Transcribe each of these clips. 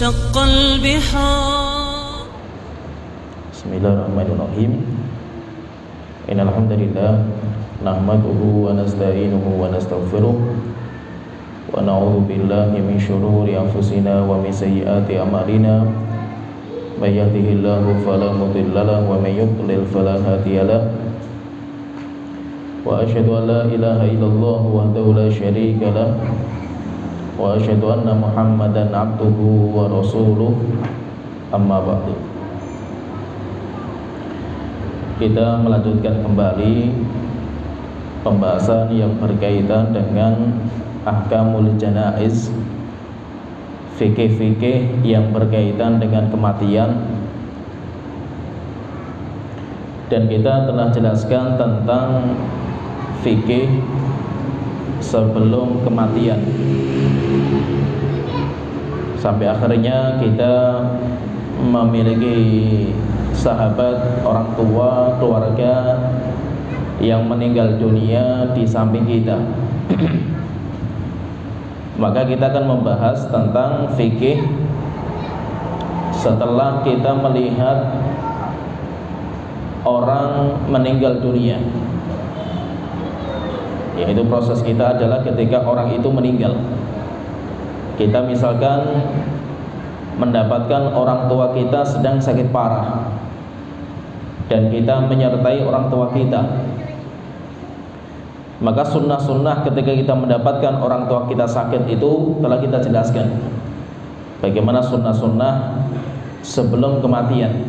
وانشق البحار. بسم الله الرحمن الرحيم. إن الحمد لله نحمده ونستعينه ونستغفره ونعوذ بالله من شرور أنفسنا ومن سيئات أعمالنا من يهده الله فلا مضل له ومن يضلل فلا هادي له وأشهد أن لا إله إلا الله وحده لا شريك له وأشهد أن محمدا عبده ورسوله أما بعد. Kita melanjutkan kembali pembahasan yang berkaitan dengan ahkamul janaiz, fikih-fikih yang berkaitan dengan kematian. Dan kita telah jelaskan tentang fikih sebelum kematian. Sampai akhirnya kita memiliki sahabat, orang tua, keluarga yang meninggal dunia di samping kita. Maka kita akan membahas tentang fikih setelah kita melihat orang meninggal dunia. Yaitu proses kita adalah ketika orang itu meninggal. Kita misalkan mendapatkan orang tua kita sedang sakit parah dan kita menyertai orang tua kita. Maka sunnah-sunnah ketika kita mendapatkan orang tua kita sakit itu telah kita jelaskan. Bagaimana sunnah-sunnah sebelum kematian,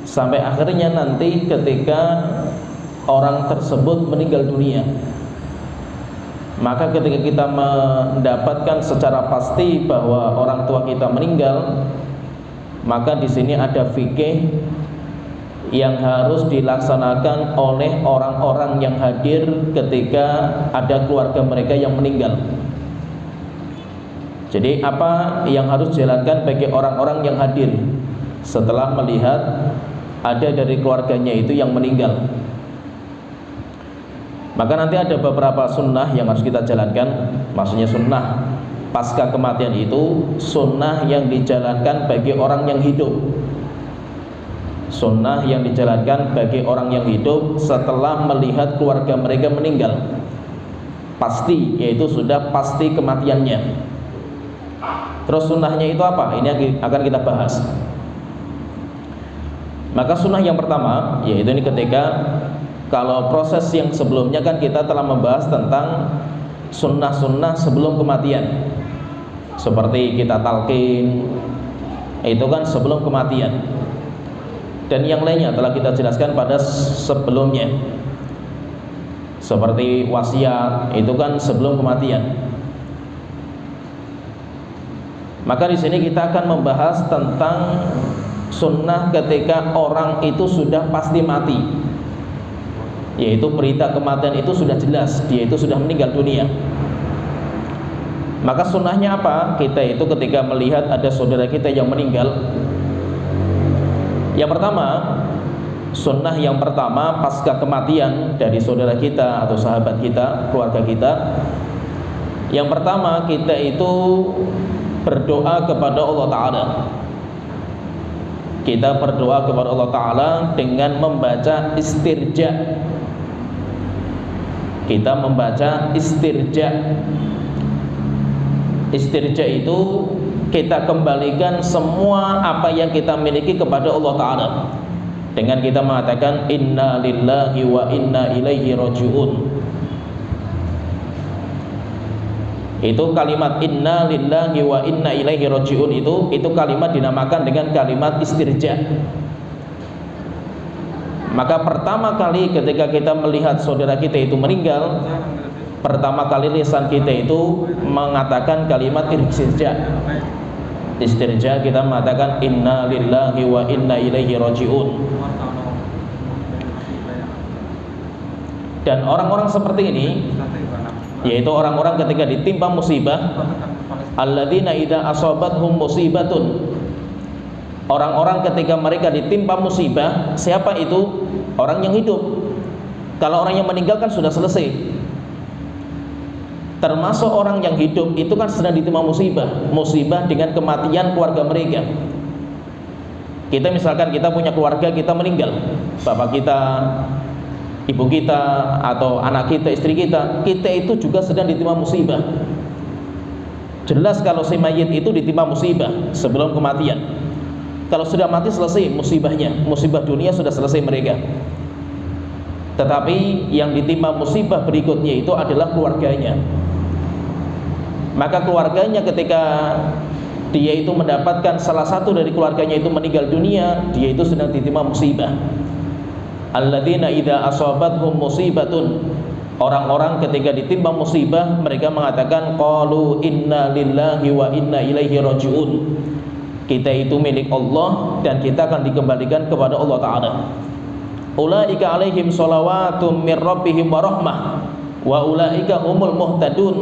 sampai akhirnya nanti ketika orang tersebut meninggal dunia. Maka ketika kita mendapatkan secara pasti bahwa orang tua kita meninggal, maka di sini ada fikih yang harus dilaksanakan oleh orang-orang yang hadir ketika ada keluarga mereka yang meninggal. Jadi apa yang harus dijalankan bagi orang-orang yang hadir setelah melihat ada dari keluarganya itu yang meninggal? Maka nanti ada beberapa sunnah yang harus kita jalankan. Maksudnya sunnah pasca kematian itu sunnah yang dijalankan bagi orang yang hidup. Sunnah yang dijalankan bagi orang yang hidup setelah melihat keluarga mereka meninggal. Pasti, yaitu sudah pasti kematiannya. Terus sunnahnya itu apa? Ini akan kita bahas. Maka sunnah yang pertama, yaitu ini ketika, kalau proses yang sebelumnya kan kita telah membahas tentang sunnah-sunnah sebelum kematian, seperti kita talqin, itu kan sebelum kematian. Dan yang lainnya telah kita jelaskan pada sebelumnya, seperti wasiat, itu kan sebelum kematian. Maka di sini kita akan membahas tentang sunnah ketika orang itu sudah pasti mati, yaitu berita kematian itu sudah jelas, dia itu sudah meninggal dunia. Maka sunnahnya apa? Kita itu ketika melihat ada saudara kita yang meninggal, yang pertama, sunnah yang pertama pasca kematian dari saudara kita atau sahabat kita, keluarga kita, yang pertama kita itu berdoa kepada Allah Ta'ala. Kita berdoa kepada Allah Ta'ala dengan membaca istirja. Kita membaca istirja. Istirja itu kita kembalikan semua apa yang kita miliki kepada Allah Ta'ala, dengan kita mengatakan inna lillahi wa inna ilaihi raji'un. Itu kalimat inna lillahi wa inna ilaihi raji'un itu kalimat dinamakan dengan kalimat istirja. Maka pertama kali ketika kita melihat saudara kita itu meninggal, pertama kali lisan kita itu mengatakan kalimat istirja. Istirja, kita mengatakan inna lillahi wa inna ilaihi raji'un. Dan orang-orang seperti ini, yaitu orang-orang ketika ditimpa musibah, alladzina idza asabathum musibatun, orang-orang ketika mereka ditimpa musibah. Siapa itu? Orang yang hidup. Kalau orang yang meninggal kan sudah selesai. Termasuk orang yang hidup itu kan sedang ditimpa musibah dengan kematian keluarga mereka. Kita misalkan kita punya keluarga, kita meninggal, bapak kita, ibu kita, atau anak kita, istri kita itu juga sedang ditimpa musibah. Jelas kalau si mayit itu ditimpa musibah sebelum kematian. Kalau sudah mati selesai musibahnya, musibah dunia sudah selesai mereka. Tetapi yang ditimpa musibah berikutnya itu adalah keluarganya. Maka keluarganya ketika dia itu mendapatkan salah satu dari keluarganya itu meninggal dunia, dia itu sedang ditimpa musibah. Alladzina idza asabathum musibatun, orang-orang ketika ditimpa musibah mereka mengatakan qalu inna lillahi wa inna ilaihi rajiun. Kita itu milik Allah dan kita akan dikembalikan kepada Allah Ta'ala. Ulaika alaihim shalawatum mir rabbihim wa rahmah wa ulaika humul muhtadun.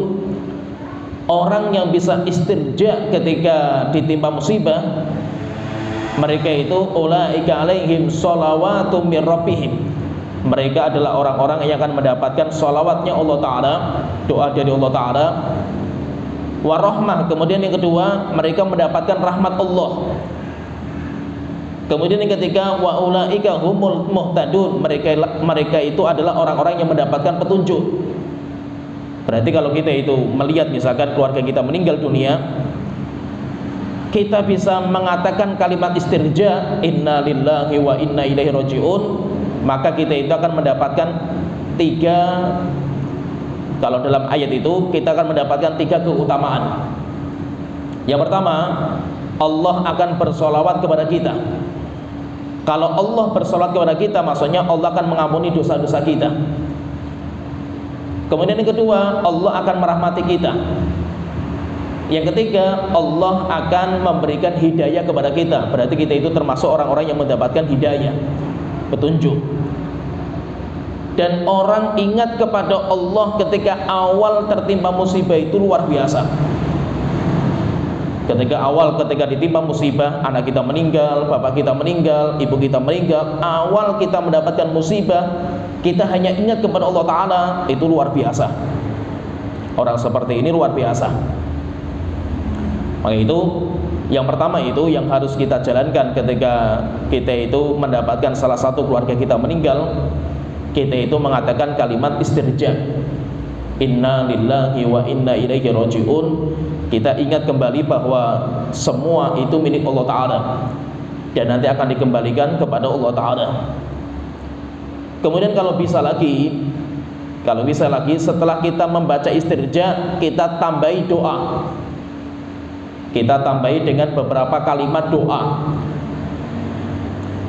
Orang yang bisa istirja ketika ditimpa musibah, mereka itu ulaika alaihim shalawatum mir rabbihim. Mereka adalah orang-orang yang akan mendapatkan sholawatnya Allah Ta'ala, doa dari Allah Ta'ala. Warahmah, kemudian yang kedua mereka mendapatkan rahmat Allah. Kemudian yang ketiga wa ulaika humul muhtadun, mereka itu adalah orang-orang yang mendapatkan petunjuk. Berarti kalau kita itu melihat misalkan keluarga kita meninggal dunia, kita bisa mengatakan kalimat istirja inna lillahi wa inna ilaihi rajiun, maka kita itu akan mendapatkan tiga. Kalau dalam ayat itu kita akan mendapatkan tiga keutamaan. Yang pertama, Allah akan bersolawat kepada kita. Kalau Allah bersolawat kepada kita, maksudnya Allah akan mengampuni dosa-dosa kita. Kemudian yang kedua, Allah akan merahmati kita. Yang ketiga, Allah akan memberikan hidayah kepada kita. Berarti kita itu termasuk orang-orang yang mendapatkan hidayah, petunjuk. Dan orang ingat kepada Allah ketika awal tertimpa musibah itu luar biasa. Ketika ditimpa musibah, anak kita meninggal, bapak kita meninggal, ibu kita meninggal, awal kita mendapatkan musibah, kita hanya ingat kepada Allah Ta'ala, itu luar biasa. Orang seperti ini luar biasa. Maka itu yang pertama itu yang harus kita jalankan ketika kita itu mendapatkan salah satu keluarga kita meninggal. Kita itu mengatakan kalimat istirja inna lillahi wa inna ilaihi rajiun. Kita ingat kembali bahwa semua itu milik Allah Ta'ala dan nanti akan dikembalikan kepada Allah Ta'ala. Kemudian kalau bisa lagi setelah kita membaca istirja, kita tambahi doa. Kita tambahi dengan beberapa kalimat doa.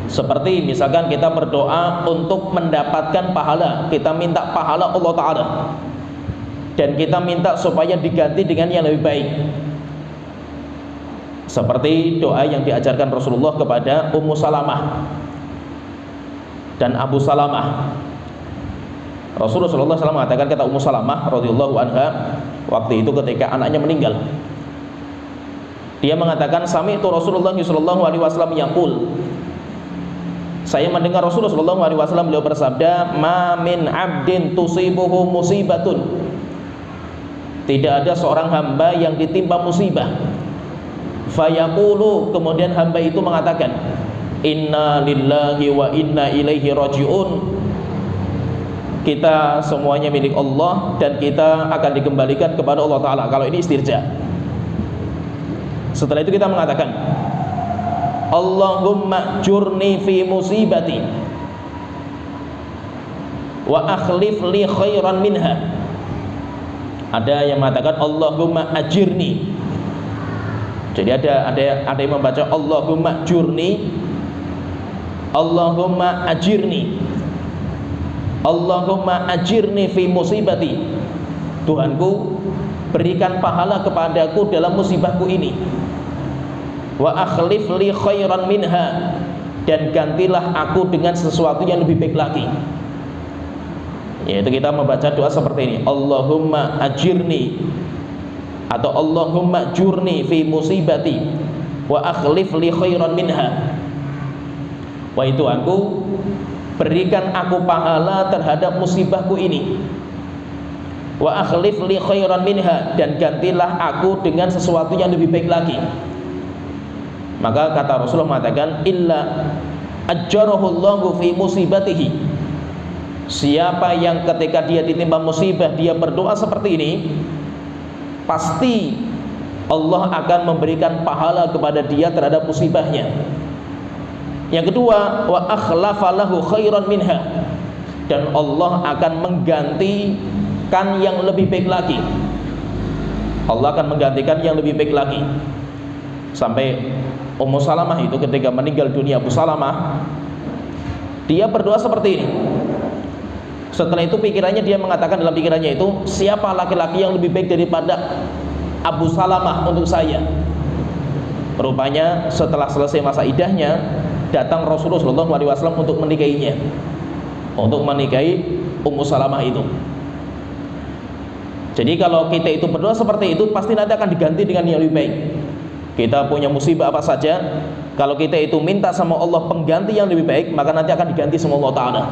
Seperti misalkan kita berdoa untuk mendapatkan pahala, kita minta pahala Allah Ta'ala, dan kita minta supaya diganti dengan yang lebih baik. Seperti doa yang diajarkan Rasulullah kepada Ummu Salamah dan Abu Salamah. Rasulullah SAW mengatakan, kata Ummu Salamah radhiyallahu anha, waktu itu ketika anaknya meninggal, dia mengatakan, sami'tu Rasulullah SAW yaqul, saya mendengar Rasulullah SAW beliau bersabda, ma min abdin tusibuhu musibatun, tidak ada seorang hamba yang ditimpa musibah, fayaqulu, kemudian hamba itu mengatakan, inna lillahi wa inna ilaihi rajiun, kita semuanya milik Allah dan kita akan dikembalikan kepada Allah Ta'ala. Kalau ini istirja. Setelah itu kita mengatakan, Allahumma jurni fi musibati wa akhlif li khairan minha. Ada yang mengatakan Allahumma ajirni. Jadi ada yang membaca Allahumma jurni, Allahumma ajirni, Allahumma ajirni fi musibati. Tuhanku, berikan pahala kepadaku dalam musibahku ini. Wa akhlif li khairan minha, dan gantilah aku dengan sesuatu yang lebih baik lagi. Yaitu kita membaca doa seperti ini, Allahumma ajirni atau Allahumma jurni fi musibati wa akhlif li khairan minha. Wahai Tuhanku, berikan aku pahala terhadap musibahku ini, wa akhlif li khairan minha, dan gantilah aku dengan sesuatu yang lebih baik lagi. Maka kata Rasulullah mengatakan, illa ajjarahullahu fi musibatihi, siapa yang ketika dia ditimpa musibah dia berdoa seperti ini, pasti Allah akan memberikan pahala kepada dia terhadap musibahnya. Yang kedua, wa akhlafa lahu khairan minha, dan Allah akan menggantikan yang lebih baik lagi. Allah akan menggantikan yang lebih baik lagi. Sampai Ummu Salamah itu ketika meninggal dunia, Abu Salamah, dia berdoa seperti ini. Setelah itu pikirannya, dia mengatakan dalam pikirannya itu, siapa laki-laki yang lebih baik daripada Abu Salamah untuk saya? Rupanya setelah selesai masa idahnya, datang Rasulullah SAW untuk menikahinya, untuk menikahi Ummu Salamah itu. Jadi kalau kita itu berdoa seperti itu, pasti nanti akan diganti dengan yang lebih baik. Kita punya musibah apa saja, kalau kita itu minta sama Allah pengganti yang lebih baik, maka nanti akan diganti sama Allah Ta'ala.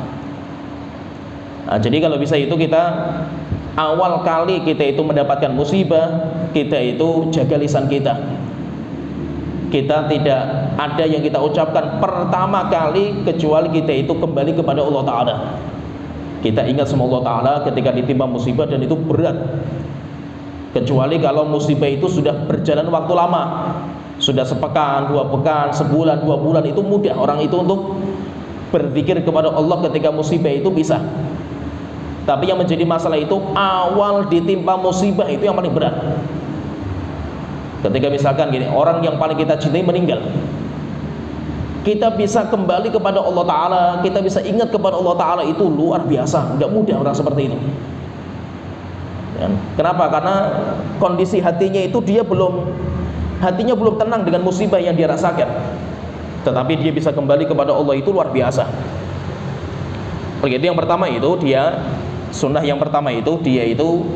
Nah, jadi kalau bisa itu kita awal kali kita itu mendapatkan musibah, kita itu jaga lisan kita. Kita tidak ada yang kita ucapkan pertama kali kecuali kita itu kembali kepada Allah Ta'ala. Kita ingat sama Allah Ta'ala ketika ditimpa musibah, dan itu berat. Kecuali kalau musibah itu sudah berjalan waktu lama, sudah sepekan, 2 pekan, sebulan, 2 bulan, itu mudah orang itu untuk berzikir kepada Allah ketika musibah itu bisa. Tapi yang menjadi masalah itu awal ditimpa musibah, itu yang paling berat. Ketika misalkan gini, orang yang paling kita cintai meninggal, kita bisa kembali kepada Allah Ta'ala, kita bisa ingat kepada Allah Ta'ala, itu luar biasa. Tidak mudah orang seperti itu. Kenapa? Karena kondisi hatinya itu hatinya belum tenang dengan musibah yang dia rasakan. Tetapi dia bisa kembali kepada Allah, itu luar biasa. Begitu yang pertama itu, dia sunnah yang pertama itu, dia itu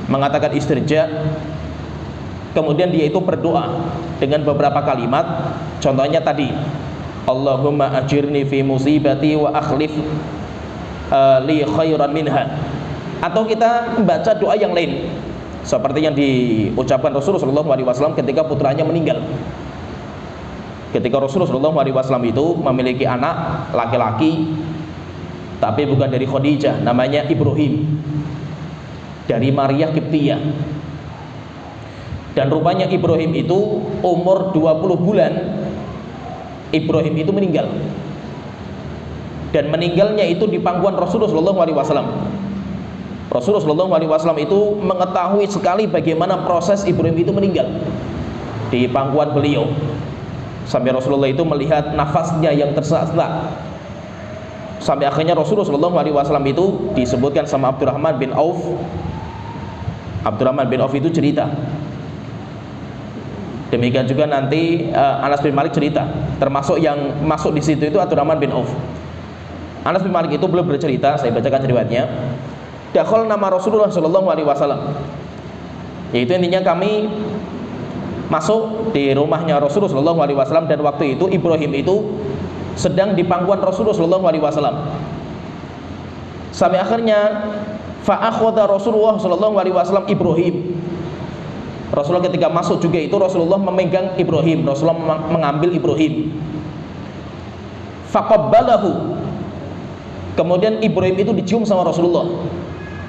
mengatakan istirja. Kemudian dia itu berdoa dengan beberapa kalimat. Contohnya tadi, Allahumma ajirni fi musibati wa akhlif li khairan minha. Atau kita membaca doa yang lain, seperti yang diucapkan Rasulullah SAW ketika putranya meninggal. Ketika Rasulullah SAW itu memiliki anak laki-laki, tapi bukan dari Khadijah, namanya Ibrahim, dari Maria Kiptiyah. Dan rupanya Ibrahim itu umur 20 bulan Ibrahim itu meninggal. Dan meninggalnya itu di pangkuan Rasulullah SAW. Rasulullah SAW itu mengetahui sekali bagaimana proses Ibrahim itu meninggal di pangkuan beliau. Sampai Rasulullah itu melihat nafasnya yang tersesak-sesak. Sampai akhirnya Rasulullah SAW itu disebutkan sama Abdurrahman bin Auf. Abdurrahman bin Auf itu cerita. Demikian juga nanti Anas bin Malik cerita. Termasuk yang masuk di situ itu Abdurrahman bin Auf. Anas bin Malik itu belum bercerita, saya bacakan riwayatnya. Dakhal nama Rasulullah SAW. Yaitu intinya kami masuk di rumahnya Rasulullah SAW, dan waktu itu Ibrahim itu sedang di pangkuan Rasulullah SAW. Sampai akhirnya fa'akhadha Rasulullah SAW Ibrahim. Rasulullah ketika masuk juga itu Rasulullah memegang Ibrahim, Rasulullah mengambil Ibrahim. Faqabbalahu. Kemudian Ibrahim itu dicium sama Rasulullah.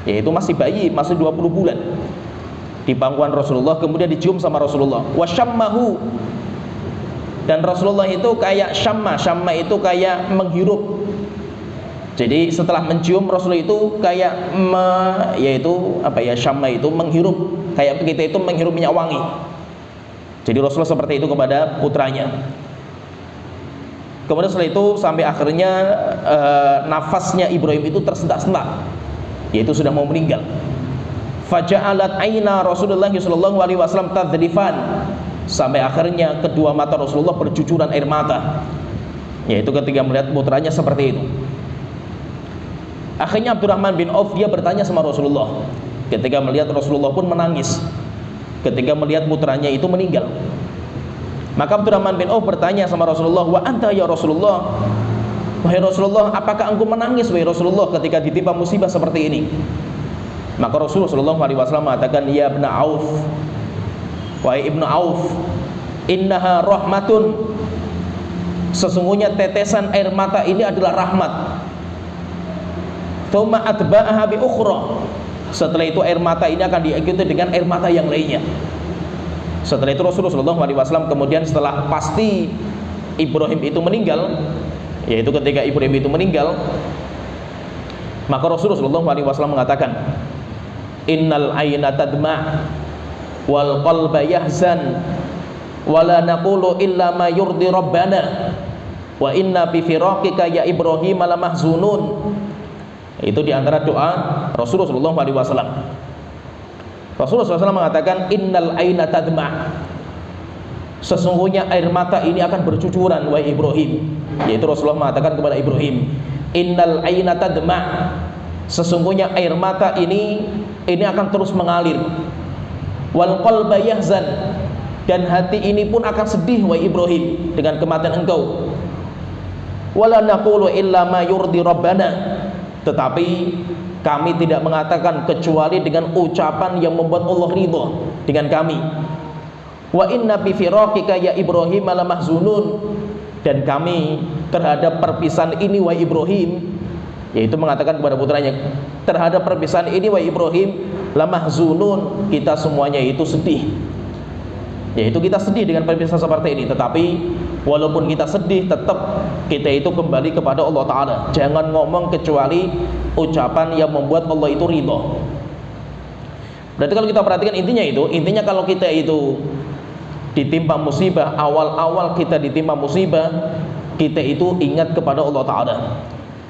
Yaitu masih bayi, masih 20 bulan. Di pangkuan Rasulullah, kemudian dicium sama Rasulullah. Wasyammahu. Dan Rasulullah itu kayak syamma itu kayak menghirup. Jadi setelah mencium, Rasulullah itu kayak yaitu apa ya, syamma itu menghirup, kayak kita itu menghirup minyak wangi. Jadi Rasulullah seperti itu kepada putranya. Kemudian setelah itu sampai akhirnya nafasnya Ibrahim itu tersentak-sentak, yaitu sudah mau meninggal. Faja'alat aina Rasulullah SAW tadrifan. Sampai akhirnya kedua mata Rasulullah bercucuran air mata, yaitu ketika melihat putranya seperti itu. Akhirnya Abdurrahman bin Auf dia bertanya sama Rasulullah. Ketika melihat Rasulullah pun menangis ketika melihat putranya itu meninggal. Maka Abdurrahman bin Auf bertanya sama Rasulullah, "Wa anta ya Rasulullah?" Wahai Rasulullah, apakah engkau menangis wahai Rasulullah ketika ditimpa musibah seperti ini? Maka Rasulullah SAW mengatakan, ya Ibnu Auf, wahai Ibnu Auf, innaha rahmatun, sesungguhnya tetesan air mata ini adalah rahmat. Tsumma atba'aha bi ukhra, setelah itu air mata ini akan diikuti dengan air mata yang lainnya. Setelah itu Rasulullah SAW kemudian setelah pasti Ibrahim itu meninggal, yaitu ketika Ibrahim itu meninggal, maka Rasulullah SAW mengatakan, innal ayna tadma' wal qalba yahzan wala naqulu illa ma yurdi rabbana wa inna bi firaqika ya Ibrahim la mahzunun. Itu diantara doa Rasulullah SAW. Rasulullah SAW mengatakan, innal ayna tadma', sesungguhnya air mata ini akan bercucuran wahai Ibrahim. Yaitu Rasulullah mengatakan kepada Ibrahim, innal ayna tadma', sesungguhnya air mata ini akan terus mengalir. Wal qalba yahzan, dan hati ini pun akan sedih wahai Ibrahim dengan kematian engkau. Wala naqulu illa ma yurdi rabbana, tetapi kami tidak mengatakan kecuali dengan ucapan yang membuat Allah ridha dengan kami. Wa inna bi firaqika ya Ibrahim la mahzunun, dan kami terhadap perpisahan ini wahai Ibrahim, yaitu mengatakan kepada putranya, terhadap perpisahan ini wahai Ibrahim la mahzunun, kita semuanya itu sedih. Yaitu kita sedih dengan perpisahan seperti ini. Tetapi walaupun kita sedih, tetap kita itu kembali kepada Allah Ta'ala. Jangan ngomong kecuali ucapan yang membuat Allah itu ridha. Berarti kalau kita perhatikan intinya kalau kita itu ditimpa musibah, awal-awal kita ditimpa musibah, kita itu ingat kepada Allah Ta'ala.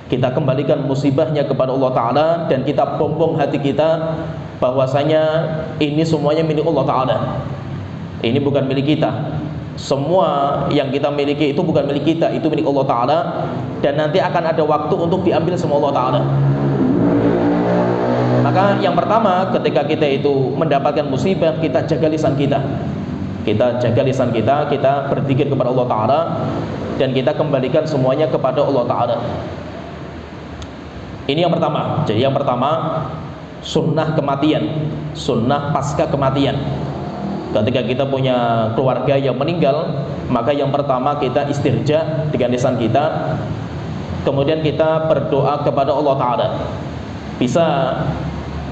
Kita kembalikan musibahnya kepada Allah Ta'ala, dan kita bombong hati kita bahwasanya ini semuanya milik Allah Ta'ala. Ini bukan milik kita. Semua yang kita miliki itu bukan milik kita, itu milik Allah Ta'ala, dan nanti akan ada waktu untuk diambil sama Allah Ta'ala. Maka yang pertama, ketika kita itu mendapatkan musibah, kita jaga lisan kita. Kita jaga lisan kita, kita berzikir kepada Allah Ta'ala, dan kita kembalikan semuanya kepada Allah Ta'ala. Ini yang pertama. Jadi yang pertama, sunnah kematian, sunnah pasca kematian. Ketika kita punya keluarga yang meninggal, maka yang pertama kita istirja dengan lisan kita, kemudian kita berdoa kepada Allah Ta'ala. Bisa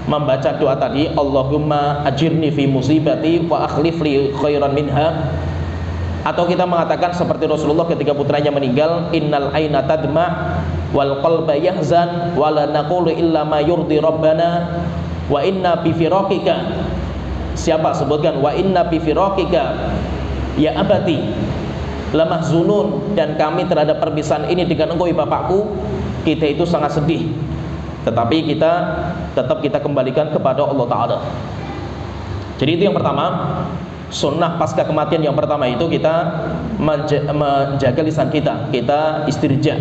membaca doa tadi, Allahumma ajirni fi musibati wa akhlif li khairan minha, atau kita mengatakan seperti Rasulullah ketika putranya meninggal, innal ayna tadma' wal qalba yahzan wa la naqulu illa ma yurdi rabbana wa inna bi firaqika. Siapa? Sebutkan, wa inna bi firaqika ya abati la mahzunun, dan kami terhadap perpisahan ini dengan engkau bapakku, kita itu sangat sedih. Tetapi kita tetap kita kembalikan kepada Allah Ta'ala. Jadi itu yang pertama, sunnah pasca kematian yang pertama itu kita menjaga lisan kita, kita istirja.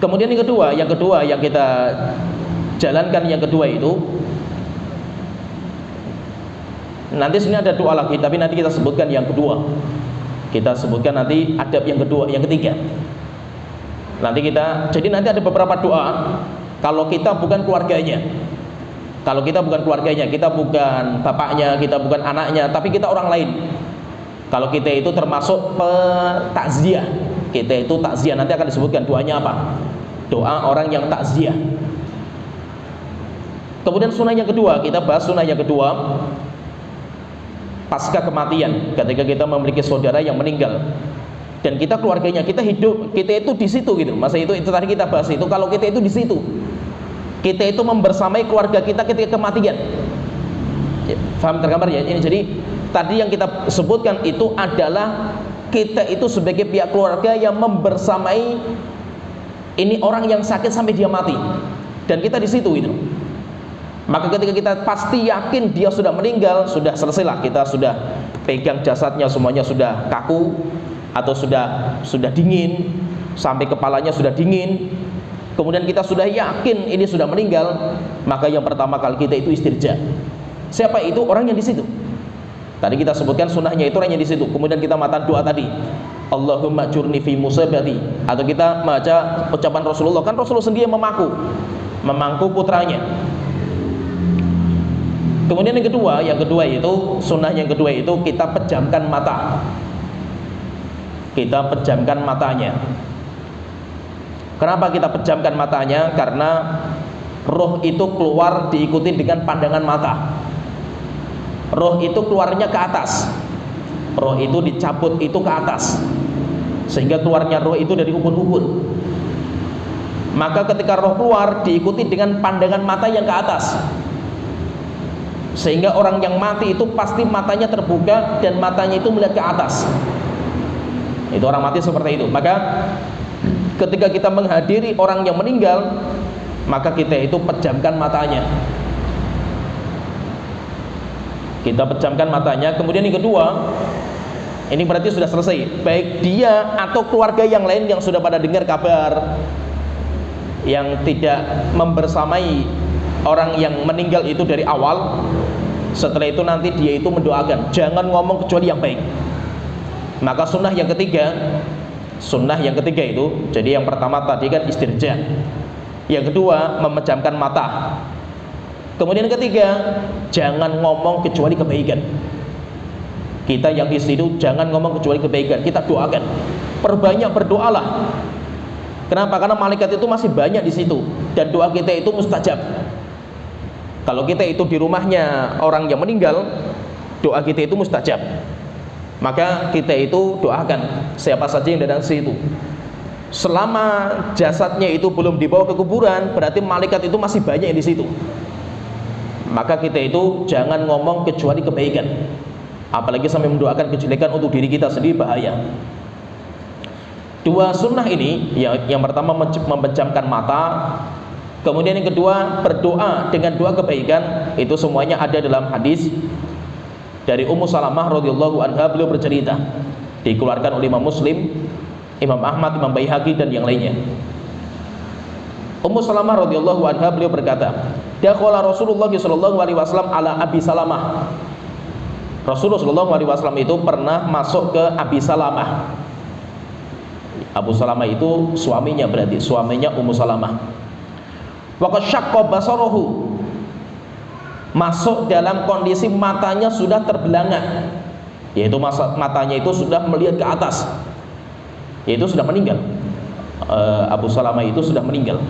Kemudian yang kedua yang kita jalankan, yang kedua itu, nanti sini ada doa lagi, tapi nanti kita sebutkan yang kedua. Kita sebutkan nanti adab yang kedua, yang ketiga. Jadi nanti ada beberapa doa. Kalau kita bukan keluarganya, kita bukan bapaknya, kita bukan anaknya, tapi kita orang lain. Kalau kita itu termasuk takziah, kita itu takziah, nanti akan disebutkan doanya apa. Doa orang yang takziah. Kemudian sunnah yang kedua, kita bahas sunnah yang kedua pasca kematian, ketika kita memiliki saudara yang meninggal dan kita keluarganya, kita hidup, kita itu di situ gitu. Masa itu tadi kita bahas itu, kalau kita itu di situ, kita itu membersamai keluarga kita ketika kematian. Paham tergambar ya? Ini jadi tadi yang kita sebutkan itu adalah kita itu sebagai pihak keluarga yang membersamai ini orang yang sakit sampai dia mati, dan kita di situ gitu. Maka ketika kita pasti yakin dia sudah meninggal, sudah selesailah, kita sudah pegang jasadnya, semuanya sudah kaku atau sudah dingin, sampai kepalanya sudah dingin, kemudian kita sudah yakin ini sudah meninggal, maka yang pertama kali kita itu istirja. Siapa itu? Orang yang di situ. Tadi kita sebutkan sunnahnya itu orang yang di situ. Kemudian kita mata doa tadi, Allahumma jurni fi musibati, atau kita baca ucapan Rasulullah, kan Rasulullah sendiri yang memaku, memangku putranya. Kemudian yang kedua itu sunnah yang kedua itu kita pejamkan mata. Kita pejamkan matanya. Kenapa kita pejamkan matanya? Karena roh itu keluar diikuti dengan pandangan mata. Roh itu keluarnya ke atas. Roh itu dicabut itu ke atas, sehingga keluarnya roh itu dari ubun-ubun. Maka ketika roh keluar diikuti dengan pandangan mata yang ke atas, sehingga orang yang mati itu pasti matanya terbuka dan matanya itu melihat ke atas. Itu orang mati seperti itu. Maka ketika kita menghadiri orang yang meninggal, maka kita itu pejamkan matanya. Kita pejamkan matanya. Kemudian yang kedua, ini berarti sudah selesai. Baik dia atau keluarga yang lain yang sudah pada dengar kabar, yang tidak membersamai orang yang meninggal itu dari awal, setelah itu nanti dia itu mendoakan. Jangan ngomong kecuali yang baik. Maka sunnah yang ketiga itu, jadi yang pertama tadi kan istirja, yang kedua memejamkan mata, kemudian yang ketiga jangan ngomong kecuali kebaikan. Kita yang di situ jangan ngomong kecuali kebaikan, kita doakan, perbanyak berdoalah. Kenapa? Karena malaikat itu masih banyak di situ dan doa kita itu mustajab. Kalau kita itu di rumahnya orang yang meninggal, doa kita itu mustajab. Maka kita itu doakan siapa saja yang datang ke situ. Selama jasadnya itu belum dibawa ke kuburan, berarti malaikat itu masih banyak di situ. Maka kita itu jangan ngomong kecuali kebaikan. Apalagi sampai mendoakan kejelekan untuk diri kita sendiri, bahaya. Dua sunnah ini, yang pertama memejamkan mata, kemudian yang kedua berdoa dengan doa kebaikan, itu semuanya ada dalam hadis dari Ummu Salamah radhiyallahu anha. Beliau bercerita, dikeluarkan oleh Imam Muslim, Imam Ahmad, Imam Baihaqi dan yang lainnya. Ummu Salamah radhiyallahu anha beliau berkata, dakhala Rasulullah sallallahu alaihi wasallam ala Abi Salamah. Rasulullah sallallahu alaihi wasallam itu pernah masuk ke Abi Salamah. Abu Salamah itu suaminya, berarti suaminya Ummu Salamah. Wa qad syaqqa basaruhu, masuk dalam kondisi matanya sudah terbelangak, yaitu matanya itu sudah melihat ke atas, yaitu sudah meninggal. Abu Salamah itu sudah meninggal.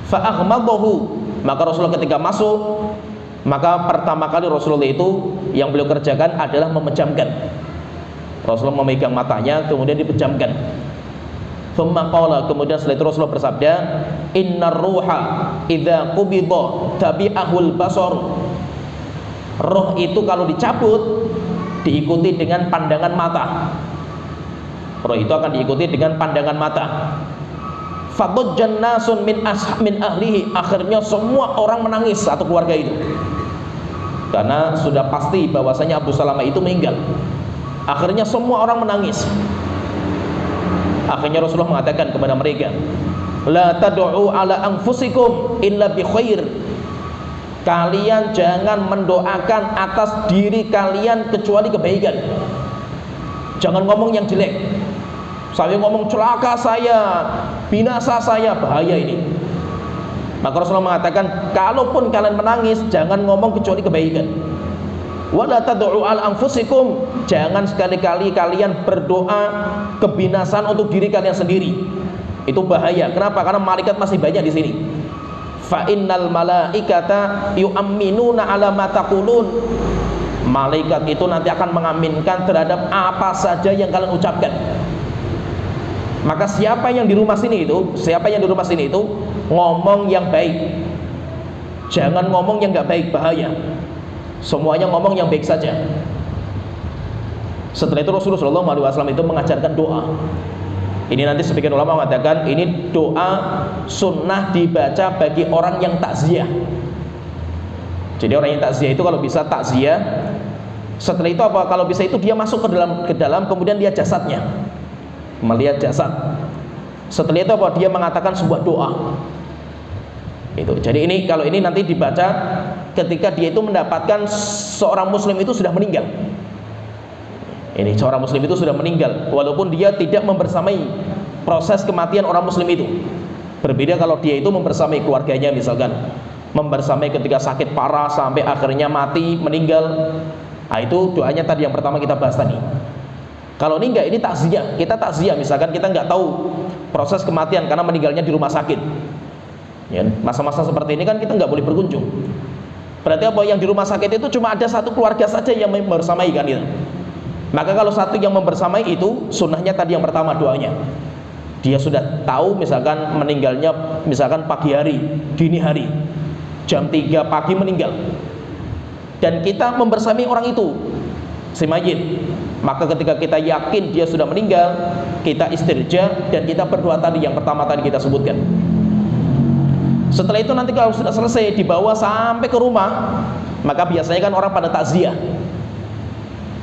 Fa aghmadahu, maka Rasulullah ketika masuk, maka pertama kali Rasulullah itu yang beliau kerjakan adalah memejamkan. Rasulullah memegang matanya kemudian dipejamkan. Thumma qala, kemudian setelah itu Rasulullah bersabda, innar ruha idza qubida tabi'ahul basar. Roh itu kalau dicabut diikuti dengan pandangan mata. Roh itu akan diikuti dengan pandangan mata. Fadajjan nasun min ahlihi, akhirnya semua orang menangis, satu keluarga itu, karena sudah pasti bahwasanya Abu Salamah itu meninggal. Akhirnya semua orang menangis. Akhirnya Rasulullah mengatakan kepada mereka, la tad'u ala anfusikum illa bi khair. Kalian jangan mendoakan atas diri kalian kecuali kebaikan. Jangan ngomong yang jelek. Saya ngomong celaka saya, binasa saya, bahaya ini. Maka Rasulullah mengatakan, kalaupun kalian menangis, jangan ngomong kecuali kebaikan. Wala tad'u ala anfusikum, jangan sekali-kali kalian berdoa kebinasan untuk diri kalian sendiri. Itu bahaya. Kenapa? Karena malaikat masih banyak di sini. Fa innal malaikata yu'minuna ala ma taqulun. Malaikat itu nanti akan mengaminkan terhadap apa saja yang kalian ucapkan. Maka siapa yang di rumah sini itu ngomong yang baik. Jangan ngomong yang enggak baik, bahaya. Semuanya ngomong yang baik saja. Setelah itu Rasulullah SAW itu mengajarkan doa. Ini nanti sebagian ulama mengatakan ini doa sunnah dibaca bagi orang yang takziah. Jadi orang yang takziah itu kalau bisa takziah, setelah itu apa? Kalau bisa itu dia masuk ke dalam kemudian lihat jasadnya, melihat jasad. Setelah itu apa? Dia mengatakan sebuah doa. Itu. Jadi ini kalau ini nanti dibaca ketika dia itu mendapatkan seorang muslim itu sudah meninggal. Ini seorang muslim itu sudah meninggal walaupun dia tidak membersamai proses kematian orang muslim itu. Berbeda kalau dia itu membersamai keluarganya, misalkan membersamai ketika sakit parah sampai akhirnya mati, meninggal. Nah, itu doanya tadi yang pertama kita bahas tadi. Kalau ini enggak, ini takziah. Kita takziah, misalkan kita enggak tahu proses kematian karena meninggalnya di rumah sakit. Ya, masa-masa seperti ini kan kita enggak boleh berkunjung. Berarti apa, yang di rumah sakit itu cuma ada satu keluarga saja yang membersamai kan itu. Maka kalau satu yang membersamai itu, sunnahnya tadi yang pertama doanya. Dia sudah tahu misalkan meninggalnya misalkan pagi hari, dini hari, jam 3 pagi meninggal, dan kita membersamai orang itu, si mayit. Maka ketika kita yakin dia sudah meninggal, kita istirja dan kita berdoa tadi yang pertama tadi kita sebutkan. Setelah itu nanti kalau sudah selesai dibawa sampai ke rumah, maka biasanya kan orang pada takziah.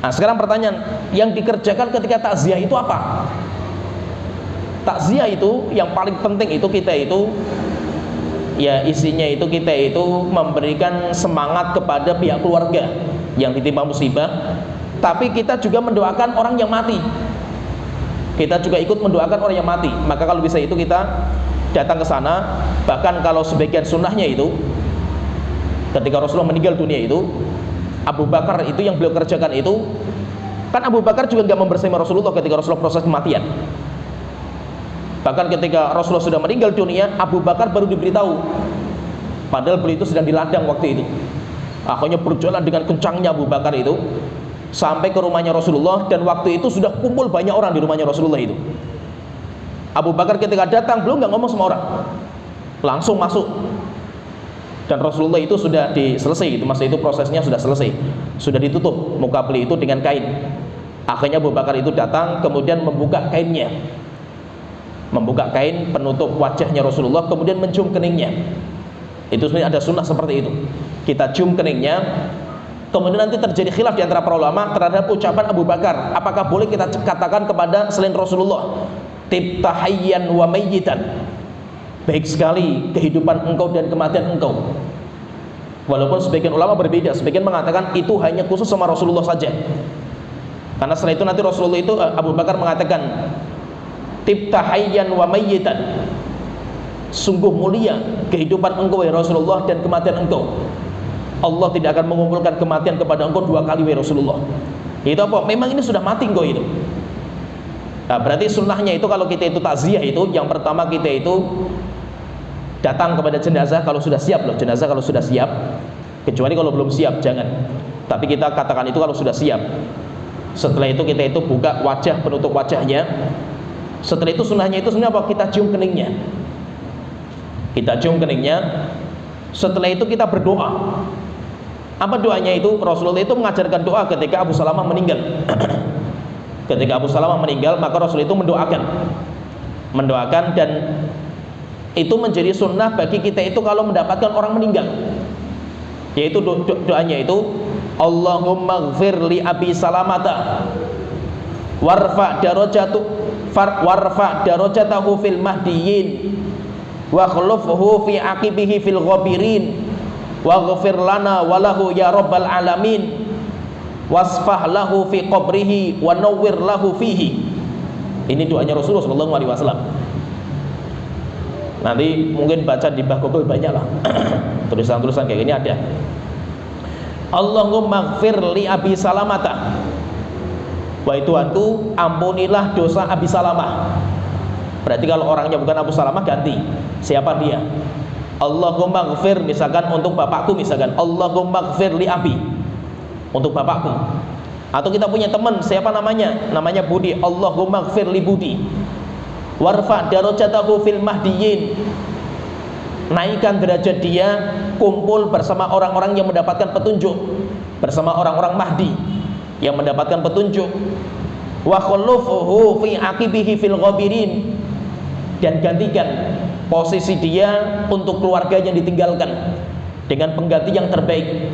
Nah sekarang pertanyaan, yang dikerjakan ketika takziah itu apa? Takziah itu yang paling penting itu kita itu, ya isinya itu kita itu memberikan semangat kepada pihak keluarga yang ditimpa musibah, tapi kita juga mendoakan orang yang mati. Kita juga ikut mendoakan orang yang mati. Maka kalau bisa itu kita datang ke sana. Bahkan kalau sebagian sunnahnya itu, ketika Rasulullah meninggal dunia itu, Abu Bakar itu yang beliau kerjakan itu, kan Abu Bakar juga nggak membersamai Rasulullah ketika Rasulullah proses kematian. Bahkan ketika Rasulullah sudah meninggal dunia, Abu Bakar baru diberitahu, padahal beliau itu sedang di ladang waktu itu. Akhirnya berjalan dengan kencangnya Abu Bakar itu sampai ke rumahnya Rasulullah, dan waktu itu sudah kumpul banyak orang di rumahnya Rasulullah itu. Abu Bakar ketika datang belum nggak ngomong sama orang, langsung masuk, dan Rasulullah itu sudah selesai gitu, masa itu prosesnya sudah selesai, sudah ditutup muka beliau itu dengan kain. Akhirnya Abu Bakar itu datang, kemudian membuka kainnya, membuka kain penutup wajahnya Rasulullah, kemudian mencium keningnya. Itu sebenarnya ada sunnah seperti itu, kita cium keningnya. Kemudian nanti terjadi khilaf di antara para ulama terhadap ucapan Abu Bakar, apakah boleh kita katakan kepada selain Rasulullah, tibta hayyan wa mayyitan, baik sekali kehidupan engkau dan kematian engkau. Walaupun sebagian ulama berbeda, sebagian mengatakan itu hanya khusus sama Rasulullah saja, karena setelah itu nanti Rasulullah itu, Abu Bakar mengatakan tibta hayyan wa mayyitan, sungguh mulia kehidupan engkau ya Rasulullah dan kematian engkau. Allah tidak akan mengumpulkan kematian kepada engkau dua kali ya Rasulullah. Itu apa? Memang ini sudah mati engkau itu. Nah, berarti sunnahnya itu kalau kita itu takziah itu, yang pertama kita itu datang kepada jenazah kalau sudah siap loh, jenazah kalau sudah siap, kecuali kalau belum siap jangan. Tapi kita katakan itu kalau sudah siap. Setelah itu kita itu buka wajah, penutup wajahnya. Setelah itu sunnahnya itu sebenarnya apa? Kita cium keningnya. Kita cium keningnya. Setelah itu kita berdoa. Apa doanya itu? Rasulullah itu mengajarkan doa ketika Abu Salamah meninggal. Ketika Abu Salamah meninggal, maka Rasul itu mendoakan, dan itu menjadi sunnah bagi kita itu kalau mendapatkan orang meninggal, yaitu doanya itu Allahumma ghfir li Abi Salamata warfa darajatahu fil mahdiyin wa khulufhu fi aqibihi fil ghabirin wa ghfir lana walahu ya rabbal alamin wasfah lahu fi qabrihi wa nawwir lahu fihi. Ini doanya Rasulullah SAW. Nanti mungkin baca di bawah Google banyak lah tulisan-tulisan kayak gini ada. Allahumma ghfir li Abi Salamata, wahai Tuhanku ampunilah dosa Abi Salamah. Berarti kalau orangnya bukan Abu Salamah ganti, siapa dia? Allahumma ghfir, misalkan untuk bapakku, misalkan Allahumma ghfir li Abi, untuk bapakku. Atau kita punya teman, siapa namanya? Namanya Budi. Allahumma ghfir li Budi. Warfa darajatahu fil mahdiyin, naikkan derajat dia, kumpul bersama orang-orang yang mendapatkan petunjuk, bersama orang-orang Mahdi yang mendapatkan petunjuk. Wa khulufhu fi aqibihi fil ghabirin, dan gantikan posisi dia untuk keluarga yang ditinggalkan dengan pengganti yang terbaik.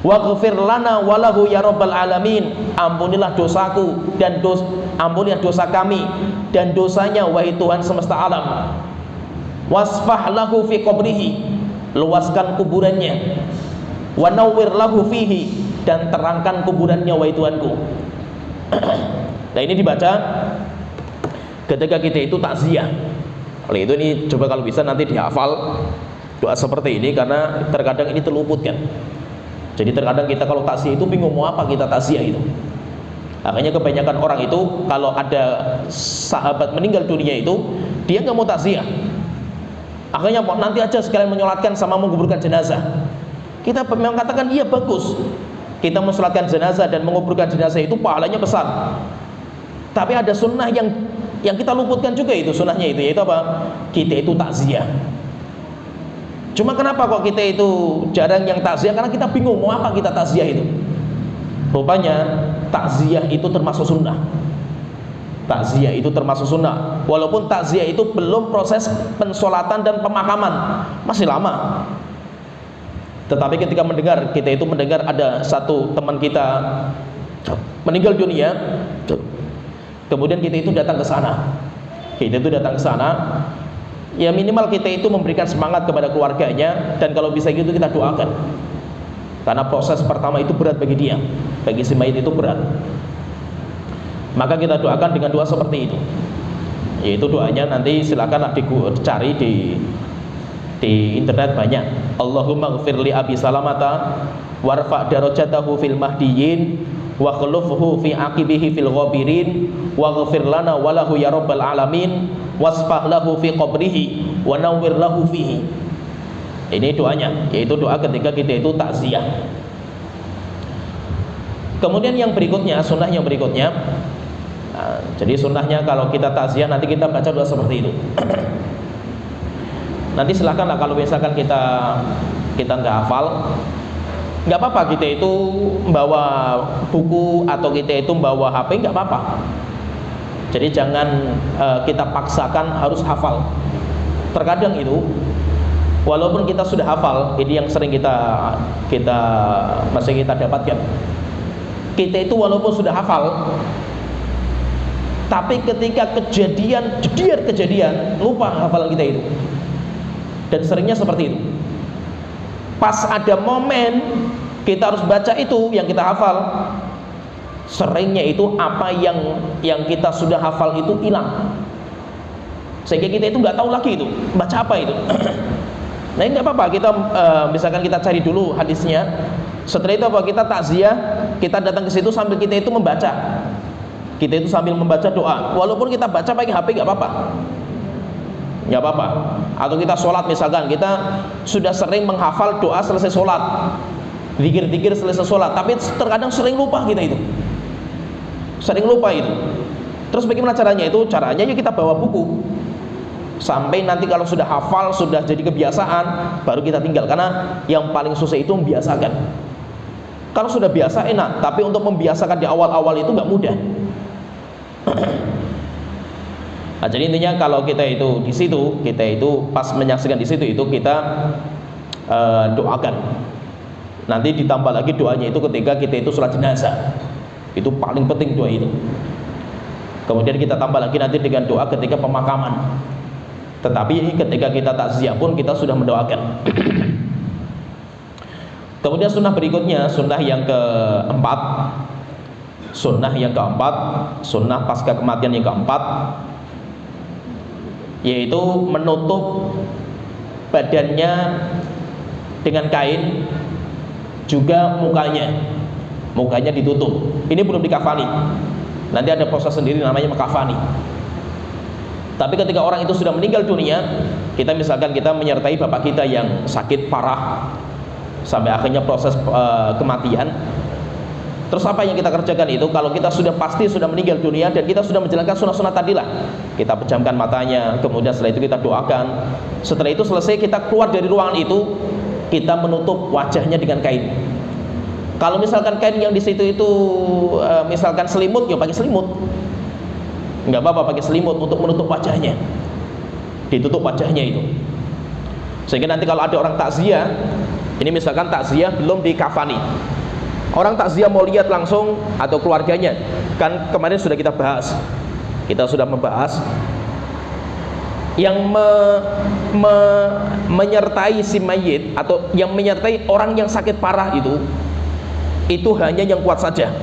Waghfir lana walahu ya rabbal alamin, ampunilah dosaku dan ampunilah dosa kami dan dosanya wahai Tuhan semesta alam. Wasfah lahu fi qabrihi, luaskan kuburannya. Wa nawwir lahu fihi, dan terangkan kuburannya wahai Tuhanku. Nah ini dibaca ketika kita itu takziah. Oleh itu ini coba kalau bisa nanti dihafal doa seperti ini, karena terkadang ini terluput kan. Jadi terkadang kita kalau takziah itu bingung mau apa kita takziah itu. Makanya kebanyakan orang itu kalau ada sahabat meninggal dunia itu dia nggak mau takziah. Akhirnya nanti aja sekalian menyolatkan sama menguburkan jenazah. Kita memang katakan iya bagus, kita mensolatkan jenazah dan menguburkan jenazah itu pahalanya besar. Tapi ada sunnah yang kita luputkan juga, itu sunnahnya itu, yaitu apa? Kita itu takziah. Cuma kenapa kok kita itu jarang yang takziah? Karena kita bingung mau apa kita takziah itu. Rupanya takziah itu termasuk sunnah. Takziah itu termasuk sunnah. Walaupun takziah itu belum proses pensolatan dan pemakaman, masih lama. Tetapi ketika kita itu mendengar ada satu teman kita meninggal dunia, kemudian kita itu datang ke sana. Ya minimal kita itu memberikan semangat kepada keluarganya, dan kalau bisa gitu kita doakan. Karena proses pertama itu berat bagi dia, bagi si mayit itu berat. Maka kita doakan dengan doa seperti itu. Yaitu doanya nanti silakanlah dicari di internet banyak. Allahumma ghfirli abi salamata warfa darajatahu fil mahdiyin wa khulufhu fi aqibihi fil ghabirin wa ghfir lana wa lahu ya rabbal alamin wasfah lahu fi qabrihi wa nawwir lahu fihi. Ini doanya, yaitu doa ketika kita itu takziah. Kemudian yang berikutnya, sunnah yang berikutnya, jadi sunnahnya kalau kita takziah nanti kita baca doa seperti itu. Nanti silakanlah kalau misalkan kita nggak hafal, nggak apa-apa, kita itu membawa buku atau kita itu membawa HP, nggak apa-apa. Jadi jangan kita paksakan harus hafal. Terkadang itu walaupun kita sudah hafal, ini yang sering kita dapatkan. Kita itu walaupun sudah hafal, tapi ketika kejadian lupa hafalan kita itu. Dan seringnya seperti itu. Pas ada momen kita harus baca itu yang kita hafal, seringnya itu apa yang kita sudah hafal itu hilang, sehingga kita itu nggak tahu lagi itu baca apa itu. Nah ini nggak apa-apa, kita misalkan kita cari dulu hadisnya. Setelah itu apa, kita takziah, kita datang ke situ sambil kita itu membaca. Kita itu sambil membaca doa, walaupun kita baca pakai HP nggak apa-apa. Nggak apa-apa. Atau kita sholat misalkan, kita sudah sering menghafal doa selesai sholat, zikir-zikir selesai sholat, tapi terkadang sering lupa kita itu. Sering lupa itu. Terus bagaimana caranya itu? Caranya ya kita bawa buku. Sampai nanti kalau sudah hafal, sudah jadi kebiasaan, baru kita tinggal. Karena yang paling susah itu membiasakan. Kalau sudah biasa enak, tapi untuk membiasakan di awal-awal itu nggak mudah. Nah, jadi intinya kalau kita itu di situ, kita itu pas menyaksikan di situ itu kita doakan. Nanti ditambah lagi doanya itu ketika kita itu sholat jenazah. Itu paling penting doa itu. Kemudian kita tambah lagi nanti dengan doa ketika pemakaman. Tetapi ketika kita takziah pun kita sudah mendoakan. Kemudian sunnah berikutnya, sunnah yang keempat, sunnah pasca kematian yang keempat, yaitu menutup badannya dengan kain, juga mukanya ditutup. Ini belum dikafani. Nanti ada proses sendiri namanya mengkafani. Tapi ketika orang itu sudah meninggal dunia, kita misalkan kita menyertai bapak kita yang sakit parah sampai akhirnya proses kematian. Terus apa yang kita kerjakan itu? Kalau kita sudah pasti sudah meninggal dunia dan kita sudah menjalankan sunnah-sunnah tadilah, kita pejamkan matanya, kemudian setelah itu kita doakan. Setelah itu selesai, kita keluar dari ruangan itu, kita menutup wajahnya dengan kain. Kalau misalkan kain yang di situ itu misalkan selimut, ya pakai selimut. Nggak apa-apa pakai selimut untuk menutup wajahnya. Ditutup wajahnya itu. Sehingga nanti kalau ada orang takziah, ini misalkan takziah belum dikafani. Orang takziah mau lihat langsung atau keluarganya, kan kemarin sudah kita bahas. Kita sudah membahas yang menyertai si mayit atau yang menyertai orang yang sakit parah itu hanya yang kuat saja.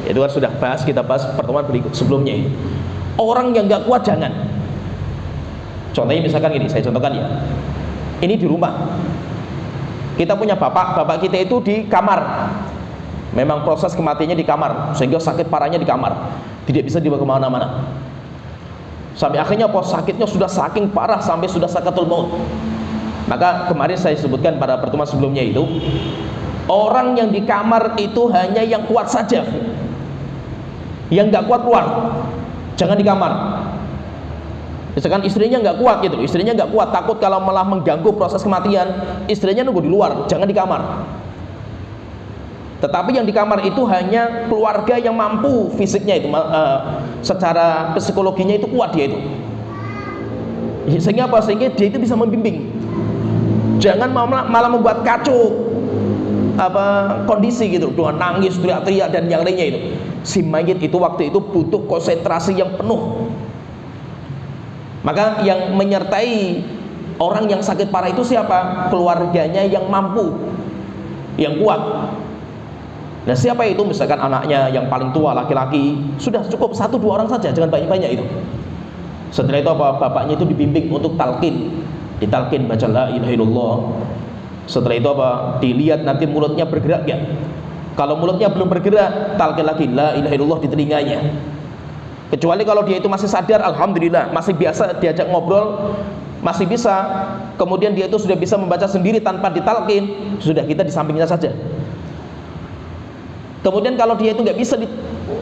Itu kan sudah kita bahas pertemuan berikut sebelumnya itu. Orang yang nggak kuat jangan. Contohnya misalkan gini, saya contohkan ya. Ini di rumah. Kita punya bapak kita itu di kamar. Memang proses kematiannya di kamar, sehingga sakit parahnya di kamar. Tidak bisa dibawa kemana-mana. Sampai akhirnya sakitnya sudah saking parah sampai sudah sakatul maut. Maka kemarin saya sebutkan pada pertemuan sebelumnya itu, orang yang di kamar itu hanya yang kuat saja. Yang nggak kuat keluar. Jangan di kamar. Misalkan istrinya nggak kuat gitu, istrinya nggak kuat, takut kalau malah mengganggu proses kematian, istrinya nunggu di luar, jangan di kamar. Tetapi yang di kamar itu hanya keluarga yang mampu fisiknya itu, secara psikologinya itu kuat dia itu. Sehingga apa? Sehingga dia itu bisa membimbing. Jangan malah membuat kacau kondisi gitu, dengan nangis, teriak-teriak dan yang lainnya itu. Si mayit itu waktu itu butuh konsentrasi yang penuh. Maka yang menyertai orang yang sakit parah itu siapa? Keluarganya yang mampu, yang kuat. Nah siapa itu? Misalkan anaknya yang paling tua laki-laki, sudah cukup 1-2 orang saja, jangan banyak-banyak itu. Setelah itu apa? Bapaknya itu dibimbing untuk talqin, ditalqin baca la ilaha illallah. Setelah itu apa? Dilihat nanti mulutnya bergerak ya. Kalau mulutnya belum bergerak, talqin lagi la ilaha illallah di telinganya. Kecuali kalau dia itu masih sadar, alhamdulillah, masih biasa diajak ngobrol, masih bisa, kemudian dia itu sudah bisa membaca sendiri tanpa ditalqin, sudah kita di sampingnya saja. Kemudian kalau dia itu nggak bisa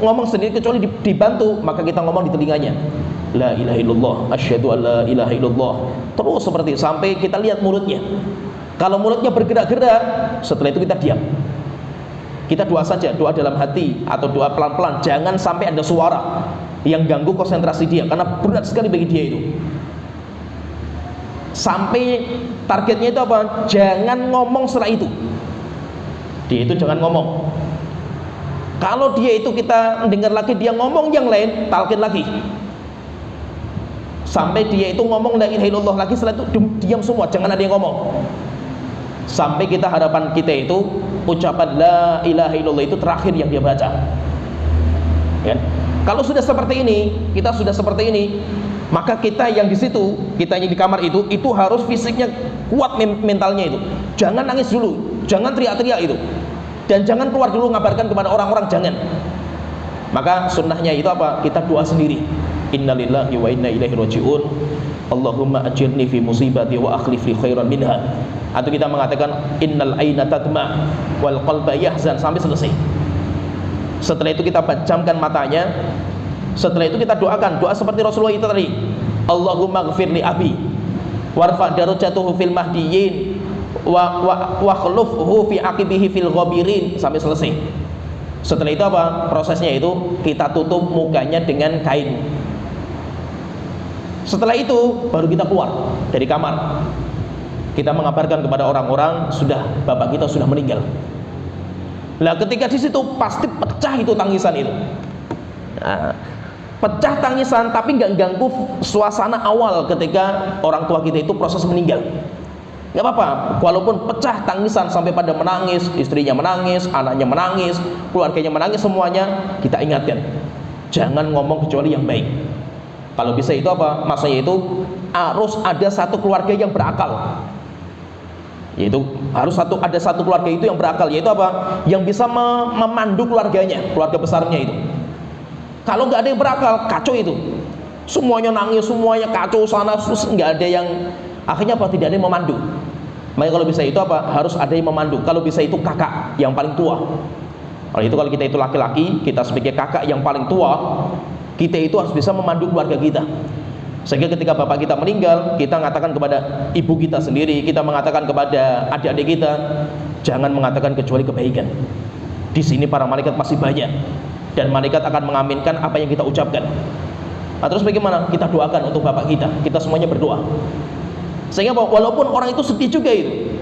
ngomong sendiri kecuali dibantu, maka kita ngomong di telinganya, la ilaha illallah, asyhadu an la ilaha illallah. Terus seperti itu, sampai kita lihat mulutnya. Kalau mulutnya bergerak-gerak, setelah itu kita diam. Kita doa saja, doa dalam hati atau doa pelan-pelan, jangan sampai ada suara yang ganggu konsentrasi dia, karena berat sekali bagi dia itu. Sampai targetnya itu apa? Jangan ngomong setelah itu. Dia itu jangan ngomong. Kalau dia itu kita dengar lagi dia ngomong yang lain, talqin lagi. Sampai dia itu ngomong la ilaha illallah lagi, setelah itu diam semua, jangan ada yang ngomong. Sampai kita harapan kita itu ucapan la ilaha illallah itu terakhir yang dia baca. Ya. Kalau sudah seperti ini, kita sudah seperti ini, maka kita yang di situ, kita yang di kamar itu harus fisiknya kuat, mentalnya itu. Jangan nangis dulu, jangan teriak-teriak itu, dan jangan keluar dulu ngabarkan kepada orang-orang, jangan. Maka sunnahnya itu apa? Kita doa sendiri. Innalillahi wa inna ilaihi raji'un. Allahumma ajirni fi musibati wa akhlif li khairan minha. Atau kita mengatakan innal aina tadma wal qalba yahzan sampai selesai. Setelah itu kita pejamkan matanya. Setelah itu kita doakan doa seperti Rasulullah itu tadi. Allahumma ghfir li abi warfa darajatuhu fil mahdiyyin wa khulufhu fi aqibihi fil ghabirin sampai selesai. Setelah itu apa? Prosesnya itu kita tutup mukanya dengan kain. Setelah itu baru kita keluar dari kamar. Kita mengabarkan kepada orang-orang sudah bapak kita sudah meninggal. Nah, ketika di situ pasti pecah itu tangisan itu. Nah, pecah tangisan tapi nggak ganggu suasana awal ketika orang tua kita itu proses meninggal. Nggak apa-apa, walaupun pecah tangisan sampai pada menangis, istrinya menangis, anaknya menangis, keluarganya menangis, semuanya kita ingatkan, jangan ngomong kecuali yang baik. Kalau bisa itu apa? Maksudnya itu harus ada satu keluarga yang berakal. Yaitu harus ada satu keluarga itu yang berakal, yaitu apa? Yang bisa memandu keluarganya, keluarga besarnya itu. Kalau nggak ada yang berakal, kacau itu. Semuanya nangis, semuanya kacau sana, nggak ada yang akhirnya apa? Tidak ada yang memandu. Makanya kalau bisa itu apa? Harus ada yang memandu. Kalau bisa itu kakak yang paling tua. Kalau kita itu laki-laki, kita sebagai kakak yang paling tua, kita itu harus bisa memandu keluarga kita. Sehingga ketika bapak kita meninggal, kita mengatakan kepada ibu kita sendiri, kita mengatakan kepada adik-adik kita, jangan mengatakan kecuali kebaikan. Di sini para malaikat masih banyak, dan malaikat akan mengaminkan apa yang kita ucapkan. Nah, terus bagaimana? Kita doakan untuk bapak kita semuanya berdoa. Sehingga walaupun orang itu sedih juga itu.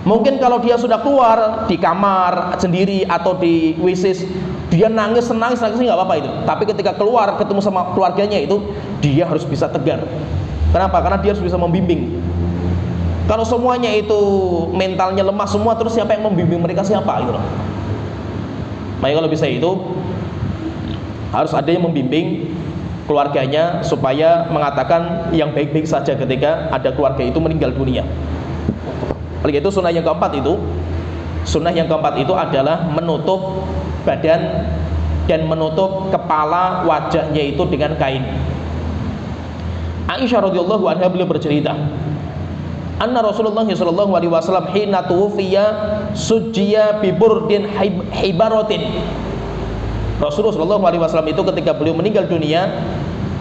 Mungkin kalau dia sudah keluar di kamar sendiri atau di WC, dia nangis nggak apa-apa itu. Tapi ketika keluar ketemu sama keluarganya itu, dia harus bisa tegar. Kenapa? Karena dia harus bisa membimbing. Kalau semuanya itu mentalnya lemah semua, terus siapa yang membimbing mereka, siapa gitu loh. Makanya kalau bisa itu harus ada yang membimbing. keluarganya supaya mengatakan yang baik-baik saja ketika ada keluarga itu meninggal dunia. Oleh itu sunnah yang keempat itu adalah menutup badan dan menutup kepala wajahnya itu dengan kain. Aisyah radhiyallahu anha beliau bercerita, anna Rasulullah sallallahu alaihi wasallam hina tuwfiya sujjiya bi burdin hibaratin. Rasulullah sallallahu alaihi wasallam itu ketika beliau meninggal dunia,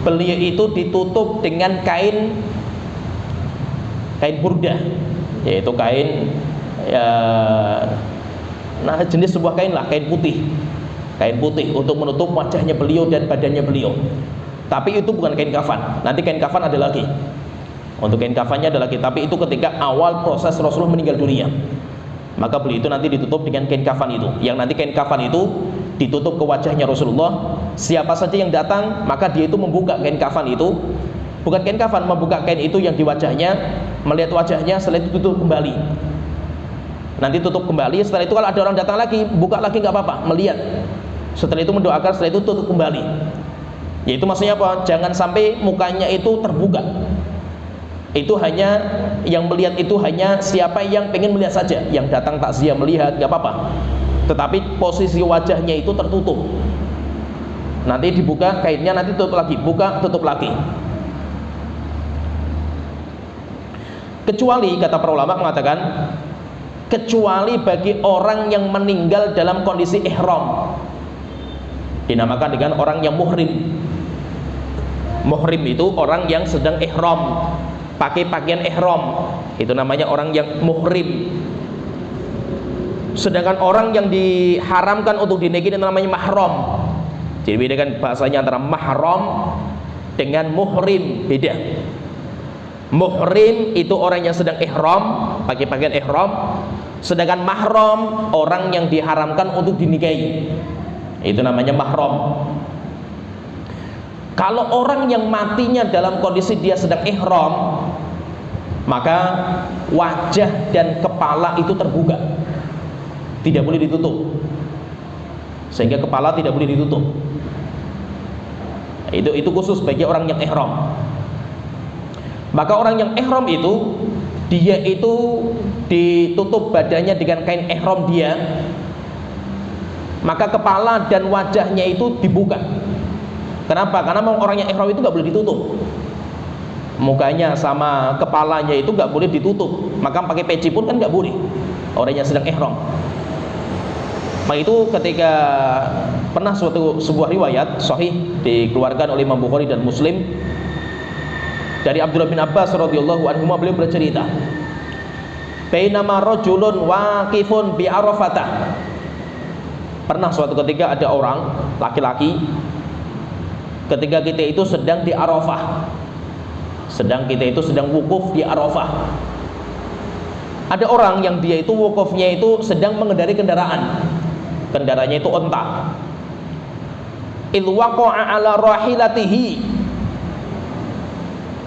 beliau itu ditutup dengan kain burdah, yaitu kain jenis sebuah kain lah, kain putih untuk menutup wajahnya beliau dan badannya beliau. Tapi itu bukan kain kafan. Nanti kain kafan ada lagi. Untuk kain kafannya ada lagi. Tapi itu ketika awal proses Rasulullah meninggal dunia, maka beliau itu nanti ditutup dengan kain kafan itu. Yang nanti kain kafan itu ditutup ke wajahnya Rasulullah. Siapa saja yang datang, maka dia itu membuka kain kafan itu. Bukan kain kafan, membuka kain itu yang di wajahnya, melihat wajahnya, setelah itu tutup kembali. Nanti tutup kembali. Setelah itu kalau ada orang datang lagi, buka lagi nggak apa-apa, melihat. Setelah itu mendoakan, setelah itu tutup kembali. Yaitu maksudnya apa? Jangan sampai mukanya itu terbuka. Itu hanya yang melihat itu hanya siapa yang pengen melihat saja. Yang datang takziah melihat nggak apa-apa. Tetapi posisi wajahnya itu tertutup. Nanti dibuka kainnya, nanti tutup lagi, buka, tutup lagi. Kecuali, kata para ulama mengatakan, kecuali bagi orang yang meninggal dalam kondisi ihram, dinamakan dengan orang yang muhrim. Muhrim itu orang yang sedang ihram, pakai pakaian ihram, itu namanya orang yang muhrim. Sedangkan orang yang diharamkan untuk dinikahi itu namanya mahram. Jadi bedakan bahasanya antara mahram dengan muhrim, beda. Muhrim itu orang yang sedang ihram, pakai pakaian ihram. Sedangkan mahram orang yang diharamkan untuk dinikahi, itu namanya mahram. Kalau orang yang matinya dalam kondisi dia sedang ihram, maka wajah dan kepala itu terbuka, tidak boleh ditutup. Sehingga kepala tidak boleh ditutup. Itu khusus bagi orang yang ihram. Maka orang yang ihram itu, dia itu ditutup badannya dengan kain ihram dia, maka kepala dan wajahnya itu dibuka. Kenapa? Karena orang yang ihram itu nggak boleh ditutup. Mukanya sama kepalanya itu nggak boleh ditutup. Maka pakai peci pun kan nggak boleh. Orang yang sedang ihram. Maka itu ketika pernah sebuah riwayat sahih dikeluarkan oleh Imam Bukhari dan Muslim dari Abdullah bin Abbas radhiyallahu anhu, beliau bercerita, bainama rajulun waqifun bi Arafatah. Pernah suatu ketika ada orang laki-laki, ketika kita itu sedang di Arafah, kita itu sedang wukuf di Arafah. Ada orang yang dia itu wukufnya itu sedang mengendarai kendaraannya itu onta. Il waqa'a ala rahilatihi,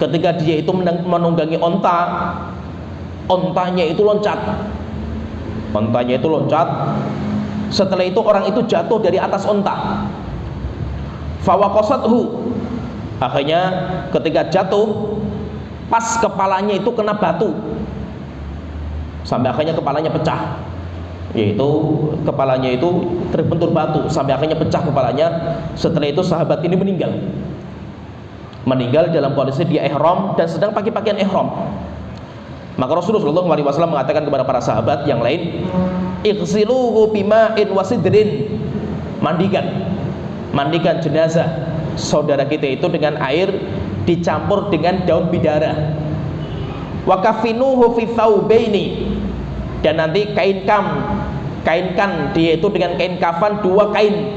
ketika dia itu menunggangi ontanya itu loncat. Setelah itu orang itu jatuh dari atas onta. Fawaqasathu, akhirnya ketika jatuh pas kepalanya itu kena batu sampai akhirnya kepalanya pecah, yaitu kepalanya itu terbentur batu sampai akhirnya pecah kepalanya. Setelah itu sahabat ini meninggal dalam kondisi dia ihram dan sedang pakai pakaian ihram. Maka Rasulullah SAW mengatakan kepada para sahabat yang lain, ighsiluhu bima'in wasidrin, mandikan jenazah saudara kita itu dengan air dicampur dengan daun bidara. Wa kafinuhu fi thawbaini, dan nanti kainkan dia itu dengan kain kafan 2 kain.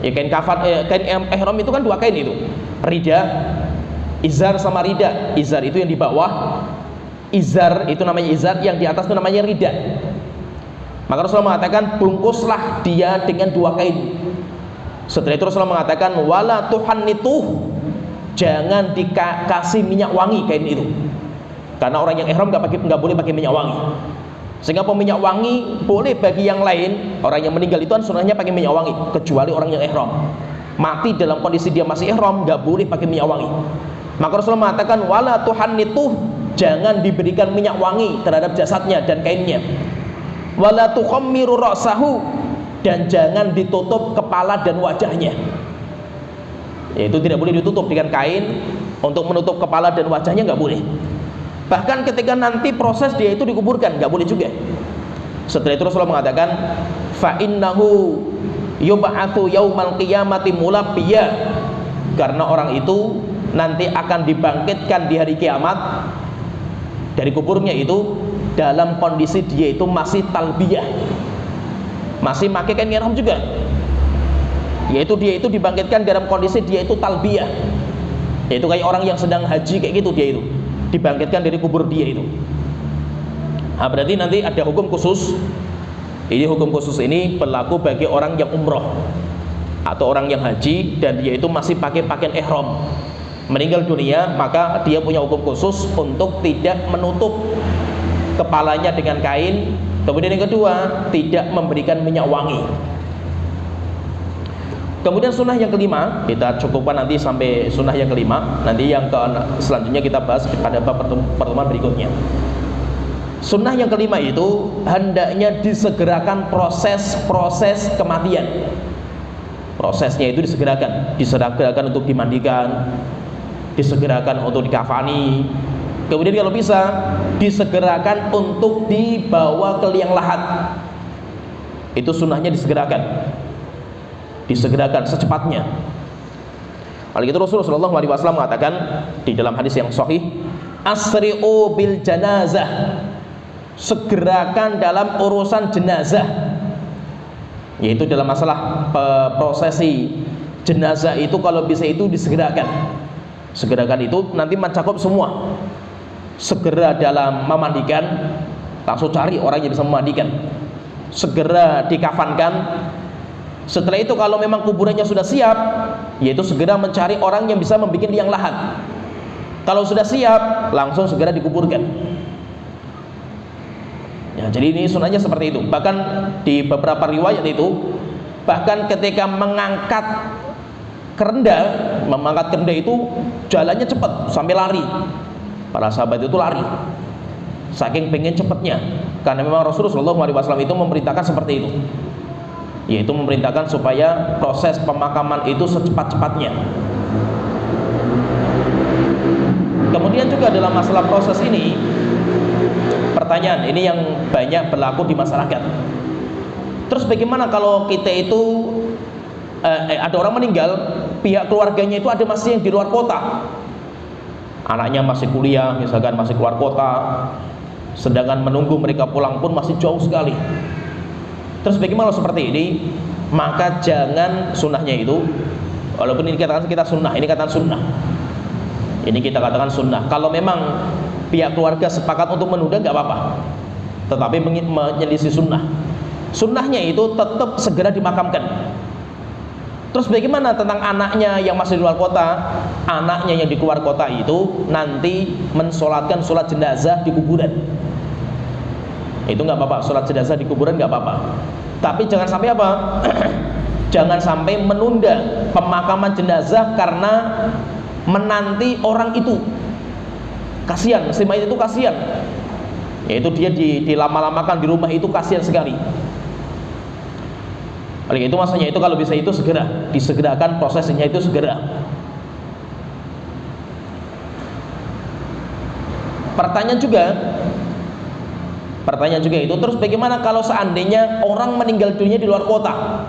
Ya, kain ihram itu kan 2 kain itu. Rida, izar sama rida. Izar itu yang di bawah, izar itu namanya izar, yang di atas itu namanya rida. Maka Rasulullah mengatakan bungkuslah dia dengan 2 kain. Setelah itu Rasulullah mengatakan wala tuhannituh, jangan dikasih minyak wangi kain itu, karena orang yang ihram nggak boleh pakai minyak wangi. Sehingga minyak wangi boleh bagi yang lain. Orang yang meninggal itu kan sunnahnya pakai minyak wangi, kecuali orang yang ihram. mati dalam kondisi dia masih ihram, nggak boleh pakai minyak wangi. Maka Rasulullah mengatakan wala tuhannituh, jangan diberikan minyak wangi terhadap jasadnya dan kainnya. Wala tukhammiru ra'sahu, dan jangan ditutup kepala dan wajahnya. Yaitu tidak boleh ditutup dengan kain, untuk menutup kepala dan wajahnya nggak boleh. Bahkan ketika nanti proses dia itu dikuburkan nggak boleh juga. Setelah itu Rasulullah mengatakan fa innahu yub'atsu yaumal qiyamati mulabbiya, karena orang itu nanti akan dibangkitkan di hari kiamat dari kuburnya itu dalam kondisi dia itu masih talbiyah, masih pakai kain ihram juga. Yaitu dia itu dibangkitkan dalam kondisi dia itu talbiyah, yaitu kayak orang yang sedang haji kayak gitu, dia itu dibangkitkan dari kubur dia itu. Nah, berarti nanti ada hukum khusus. Ini hukum khusus ini berlaku bagi orang yang umroh atau orang yang haji dan dia itu masih pakai pakaian ihram. Meninggal dunia, maka dia punya hukum khusus untuk tidak menutup kepalanya dengan kain. Kemudian yang kedua, tidak memberikan minyak wangi. Kemudian sunnah yang kelima, kita cukupkan nanti sampai sunnah yang kelima. Nanti yang selanjutnya kita bahas pada pertemuan berikutnya. Sunnah yang kelima itu hendaknya disegerakan proses kematian. Prosesnya itu disegerakan untuk dimandikan, disegerakan untuk dikafani. Kemudian kalau bisa disegerakan untuk dibawa ke liang lahat. Itu sunnahnya disegerakan secepatnya. Oleh itu Rasulullah SAW mengatakan di dalam hadis yang sahih, asri'u bil janazah, segerakan dalam urusan jenazah, yaitu dalam masalah prosesi jenazah itu kalau bisa itu disegerakan. Segerakan itu nanti mencakup semua. Segera dalam memandikan, langsung cari orang yang bisa memandikan. Segera dikafankan. Setelah itu kalau memang kuburannya sudah siap, yaitu segera mencari orang yang bisa membuat liang lahat. Kalau sudah siap, langsung segera dikuburkan. Ya, jadi ini sunnahnya seperti itu. Bahkan di beberapa riwayat itu, bahkan ketika mengangkat kerenda itu jalannya cepat sampai lari. Para sahabat itu lari, saking pengen cepatnya. Karena memang Rasulullah SAW itu memerintahkan seperti itu, yaitu memerintahkan supaya proses pemakaman itu secepat-cepatnya. Kemudian juga dalam masalah proses ini, pertanyaan ini yang banyak berlaku di masyarakat. Terus bagaimana kalau kita itu ada orang meninggal, pihak keluarganya itu ada masih yang di luar kota, anaknya masih kuliah misalkan, masih keluar kota, sedangkan menunggu mereka pulang pun masih jauh sekali. Terus bagaimana seperti ini? Maka jangan, sunnahnya itu, walaupun ini katakan kita sunnah, ini katakan sunnah, ini kita katakan sunnah. Kalau memang pihak keluarga sepakat untuk menunda nggak apa-apa, tetapi menyelisih sunnah. Sunnahnya itu tetap segera dimakamkan. Terus bagaimana tentang anaknya yang masih di luar kota? Anaknya yang di luar kota itu nanti mensolatkan sholat jenazah di kuburan. Itu nggak apa-apa, sholat jenazah di kuburan nggak apa-apa. Tapi jangan sampai apa? Jangan sampai menunda pemakaman jenazah karena menanti orang itu. Kasihan, si mayit itu kasihan. Yaitu dia dilama-lamakan di rumah itu, kasihan sekali. Oleh itu maksudnya itu kalau bisa itu segera disegerakan prosesnya, itu segera. Pertanyaan juga itu, terus bagaimana kalau seandainya orang meninggal dunia di luar kota?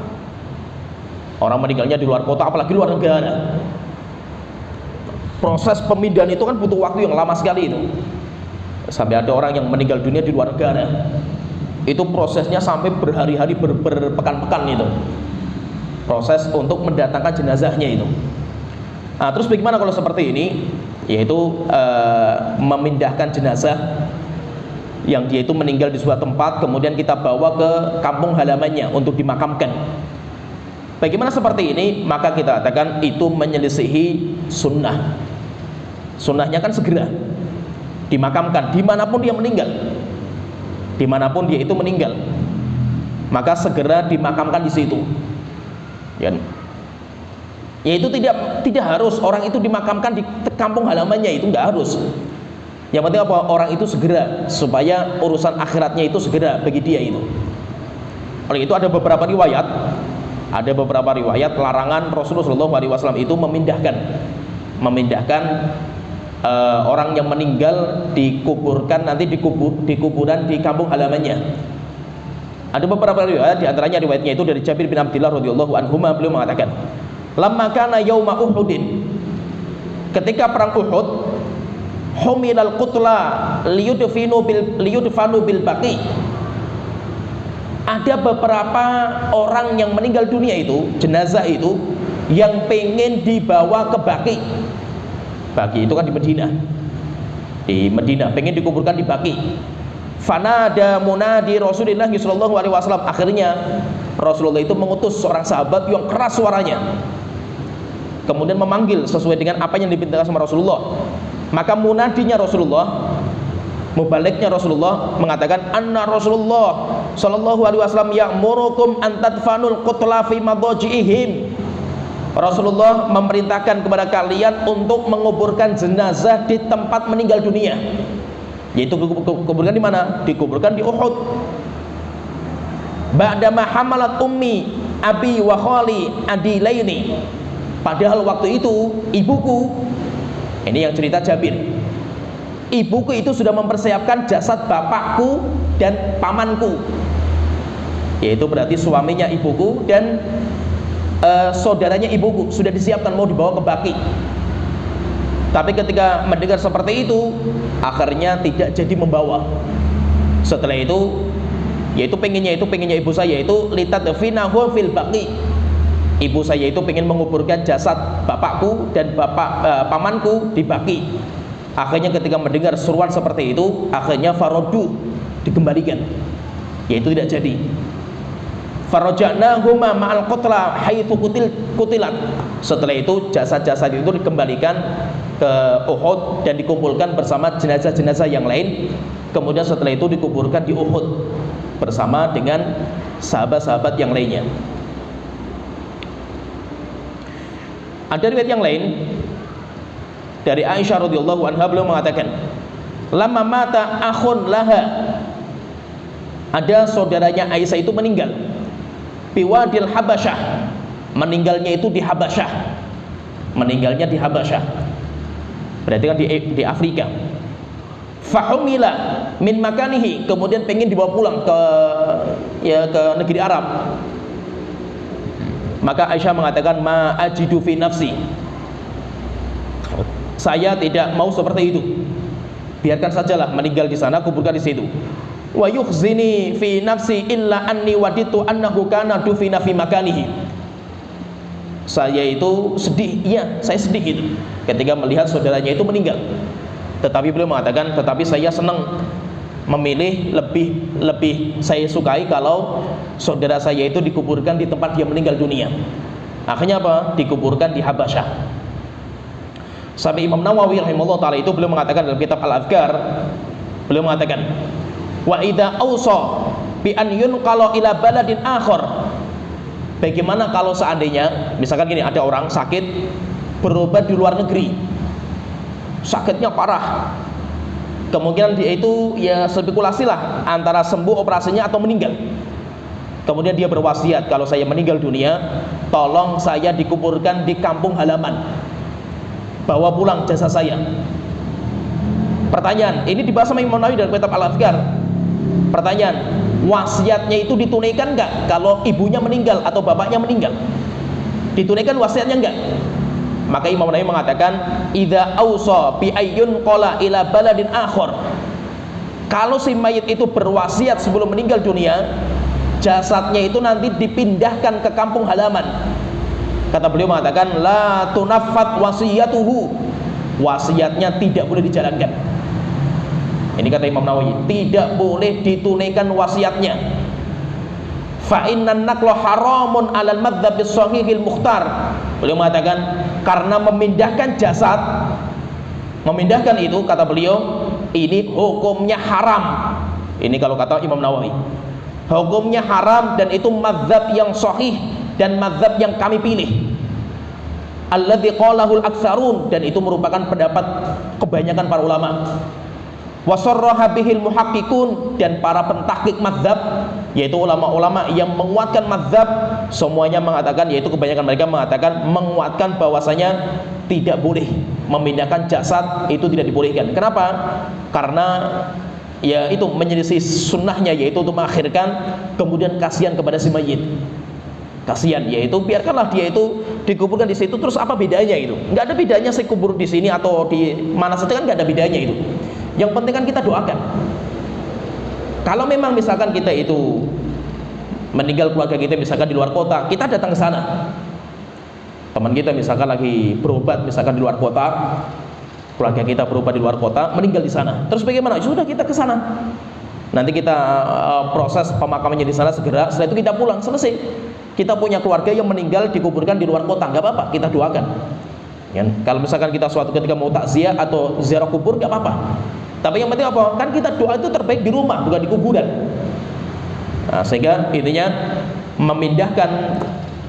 Orang meninggalnya di luar kota, apalagi luar negara. Proses pemindahan itu kan butuh waktu yang lama sekali itu. Sampai ada orang yang meninggal dunia di luar negara, itu prosesnya sampai berhari-hari, berpekan-pekan itu, proses untuk mendatangkan jenazahnya itu. Nah, terus bagaimana kalau seperti ini? Yaitu memindahkan jenazah yang dia itu meninggal di sebuah tempat, kemudian kita bawa ke kampung halamannya untuk dimakamkan. Bagaimana seperti ini? Maka kita katakan itu menyelisihi sunnah. Sunnahnya kan segera dimakamkan dimanapun dia meninggal, dimanapun dia itu meninggal, maka segera dimakamkan di situ. Ya. Yaitu tidak harus orang itu dimakamkan di kampung halamannya, itu nggak harus. Yang penting apa? Orang itu segera, supaya urusan akhiratnya itu segera bagi dia itu. Oleh itu ada beberapa riwayat larangan Rasulullah SAW itu memindahkan orang yang meninggal dikuburkan nanti di kuburan di kampung halamannya. Ada beberapa riwayat, di antaranya riwayatnya itu dari Jabir bin Abdullah radhiyallahu anhuma, beliau mengatakan, "Lamma kana yauma Uhudin." Ketika perang Uhud, humilal qutla liyudfanu bil baqi. Ada beberapa orang yang meninggal dunia itu, jenazah itu, yang pengen dibawa ke Baqi. Baqi itu kan di Medina, pengen dikuburkan di Baqi. Fanada munadi Rasulullah sallallahu alaihi wasallam. Akhirnya Rasulullah itu mengutus seorang sahabat yang keras suaranya, kemudian memanggil sesuai dengan apa yang diperintahkan sama Rasulullah. Maka munadinya Rasulullah, mubaliknya Rasulullah mengatakan, anna Rasulullah sallallahu alaihi wasallam ya'murukum an tadfanul qutla fi madaji'ihim. Rasulullah memerintahkan kepada kalian untuk menguburkan jenazah di tempat meninggal dunia. Yaitu kuburkan di mana? Dikuburkan di Uhud. Ba'dama hamalat ummi abi wa khali adilaini. Padahal waktu itu ibuku, ini yang cerita Jabir, ibuku itu sudah mempersiapkan jasad bapakku dan pamanku, yaitu berarti suaminya ibuku dan saudaranya ibuku sudah disiapkan mau dibawa ke Baqi. Tapi ketika mendengar seperti itu, akhirnya tidak jadi membawa. Setelah itu, yaitu pengennya ibu saya itu litadfinahu fil Baqi. Ibu saya itu pengen menguburkan jasad bapakku dan pamanku di Baqi. Akhirnya ketika mendengar seruan seperti itu, akhirnya farodu, dikembalikan, yaitu tidak jadi. Faraja'nahuma ma'al qutla haitsu kutilat. Setelah itu jasad-jasad itu dikembalikan ke Uhud dan dikumpulkan bersama jenazah-jenazah yang lain. Kemudian setelah itu dikuburkan di Uhud bersama dengan sahabat-sahabat yang lainnya. Ada riwayat yang lain dari Aisyah radhiyallahu anha, beliau mengatakan, "Lamma mata akhun laha." Ada saudaranya Aisyah itu meninggal. Biwadil Habasyah. Meninggalnya itu di Habasyah. Meninggalnya di Habasyah. Berarti kan di Afrika. Fahumila min makanihi, kemudian pengen dibawa pulang ke negeri Arab. Maka Aisyah mengatakan, ma ajidu fi nafsi, saya tidak mau seperti itu, biarkan sajalah meninggal di sana, kuburkan di situ. Wa yukhzini fi nafsi illa anni waditu annahu kana dufina fi makanihi. Saya itu sedih, iya saya sedih itu ketika melihat saudaranya itu meninggal. Tetapi beliau mengatakan, tetapi saya senang, memilih lebih saya sukai kalau saudara saya itu dikuburkan di tempat dia meninggal dunia. Akhirnya apa? Dikuburkan di Habasyah. Sampai Imam Nawawi rahimahullah taala itu beliau mengatakan dalam kitab Al-Adhkar, beliau mengatakan, wa idza awsa bi an yunqala ila baladin akhar. Bagaimana kalau seandainya misalkan gini, ada orang sakit berobat di luar negeri, sakitnya parah, kemungkinan dia itu ya spekulasi lah antara sembuh operasinya atau meninggal. Kemudian dia berwasiat, kalau saya meninggal dunia, tolong saya dikuburkan di kampung halaman, bawa pulang jasad saya. Pertanyaan, ini dibahas sama Imam Nawawi dalam kitab Al-Adhkar. Pertanyaan, wasiatnya itu ditunaikan enggak kalau ibunya meninggal atau bapaknya meninggal? Ditunaikan wasiatnya enggak? Maka Imam Nawawi mengatakan, idza ausa bi ayyun qala ila baladin akhar. Kalau si mayit itu berwasiat sebelum meninggal dunia, jasadnya itu nanti dipindahkan ke kampung halaman. Kata beliau mengatakan, la tunaffat wasiyatuhu. Wasiatnya tidak boleh dijalankan. Ini kata Imam Nawawi, tidak boleh ditunaikan wasiatnya. Fa innan naqla haramun 'alal madzhab as-sahihil mukhtar. Beliau mengatakan, karena memindahkan jasad, memindahkan itu, kata beliau, ini hukumnya haram. Ini kalau kata Imam Nawawi, hukumnya haram, dan itu madzhab yang sahih dan madzhab yang kami pilih. alladzi qalahul aktsarun, dan itu merupakan pendapat kebanyakan para ulama. Wasarraha bihil muhaqqiqun, dan para pentahqiq mazhab, yaitu ulama-ulama yang menguatkan mazhab, semuanya mengatakan, yaitu kebanyakan mereka mengatakan, menguatkan bahwasanya tidak boleh memindahkan jasad, itu tidak dibolehkan. Kenapa? Karena ya itu menyelisih sunnahnya, yaitu untuk mengakhirkan, kemudian kasihan kepada si mayit. Kasihan, yaitu biarkanlah dia itu dikuburkan di situ, terus apa bedanya itu? Nggak ada bedanya saya kubur di sini atau di mana saja, kan nggak ada bedanya itu. Yang penting kan kita doakan. Kalau memang misalkan kita itu meninggal, keluarga kita misalkan di luar kota, kita datang ke sana. Teman kita misalkan lagi berobat misalkan di luar kota, keluarga kita berobat di luar kota, meninggal di sana. Terus bagaimana? Sudah, kita ke sana. Nanti kita proses pemakamannya di sana segera. Setelah itu kita pulang, selesai. Kita punya keluarga yang meninggal dikuburkan di luar kota, nggak apa-apa, kita doakan. Ya, kalau misalkan kita suatu ketika mau takziah atau ziarah kubur, nggak apa-apa. Tapi yang penting apa? Kan kita doa itu terbaik di rumah, bukan di kuburan. Nah, sehingga intinya memindahkan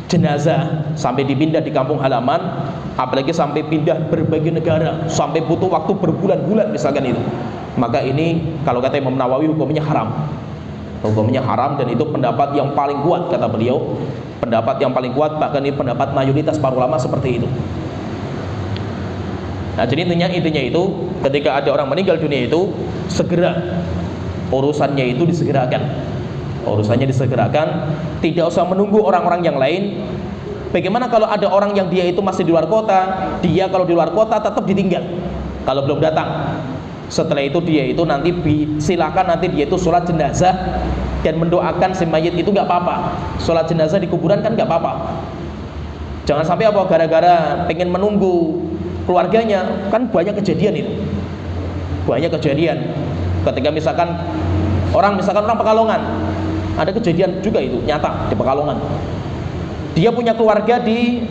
jenazah sampai dipindah di kampung halaman, apalagi sampai pindah berbagai negara, sampai butuh waktu berbulan-bulan misalkan itu, maka ini kalau kata Imam Nawawi hukumnya haram. Hukumnya haram, dan itu pendapat yang paling kuat kata beliau. Pendapat yang paling kuat, bahkan ini pendapat mayoritas para ulama seperti itu. Nah, jadi intinya itu ketika ada orang meninggal dunia itu segera urusannya itu disegerakan. Urusannya disegerakan, tidak usah menunggu orang-orang yang lain. Bagaimana kalau ada orang yang dia itu masih di luar kota, dia kalau di luar kota tetap ditinggal kalau belum datang. Setelah itu dia itu nanti silakan nanti dia itu sholat jenazah dan mendoakan si mayit itu, nggak apa-apa. Sholat jenazah di kuburan kan nggak apa-apa. Jangan sampai apa gara-gara pengen menunggu keluarganya, kan banyak kejadian itu. Banyak kejadian ketika misalkan orang Pekalongan, ada kejadian juga itu nyata di Pekalongan. Dia punya keluarga di,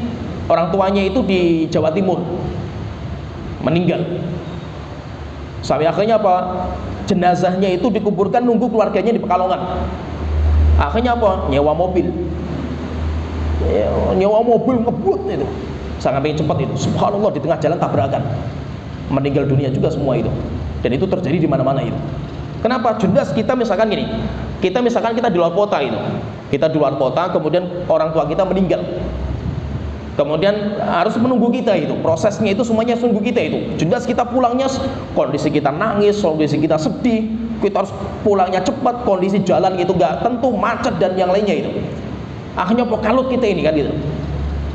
orang tuanya itu di Jawa Timur, meninggal. Sampai akhirnya apa? Jenazahnya itu dikuburkan nunggu keluarganya di Pekalongan. Akhirnya apa? Nyewa mobil ngebut itu, sangat pengen cepat itu. Subhanallah, di tengah jalan tabrakan, meninggal dunia juga semua itu. Dan itu terjadi di mana-mana itu. Kenapa? Jelas kita misalkan gini, kita di luar kota itu, kita di luar kota, kemudian orang tua kita meninggal, kemudian harus menunggu kita itu, prosesnya itu semuanya menunggu kita itu. Jelas kita pulangnya kondisi kita nangis, kondisi kita sedih, kita harus pulangnya cepat, kondisi jalan itu nggak tentu, macet dan yang lainnya itu. Akhirnya kalut kita ini kan gitu.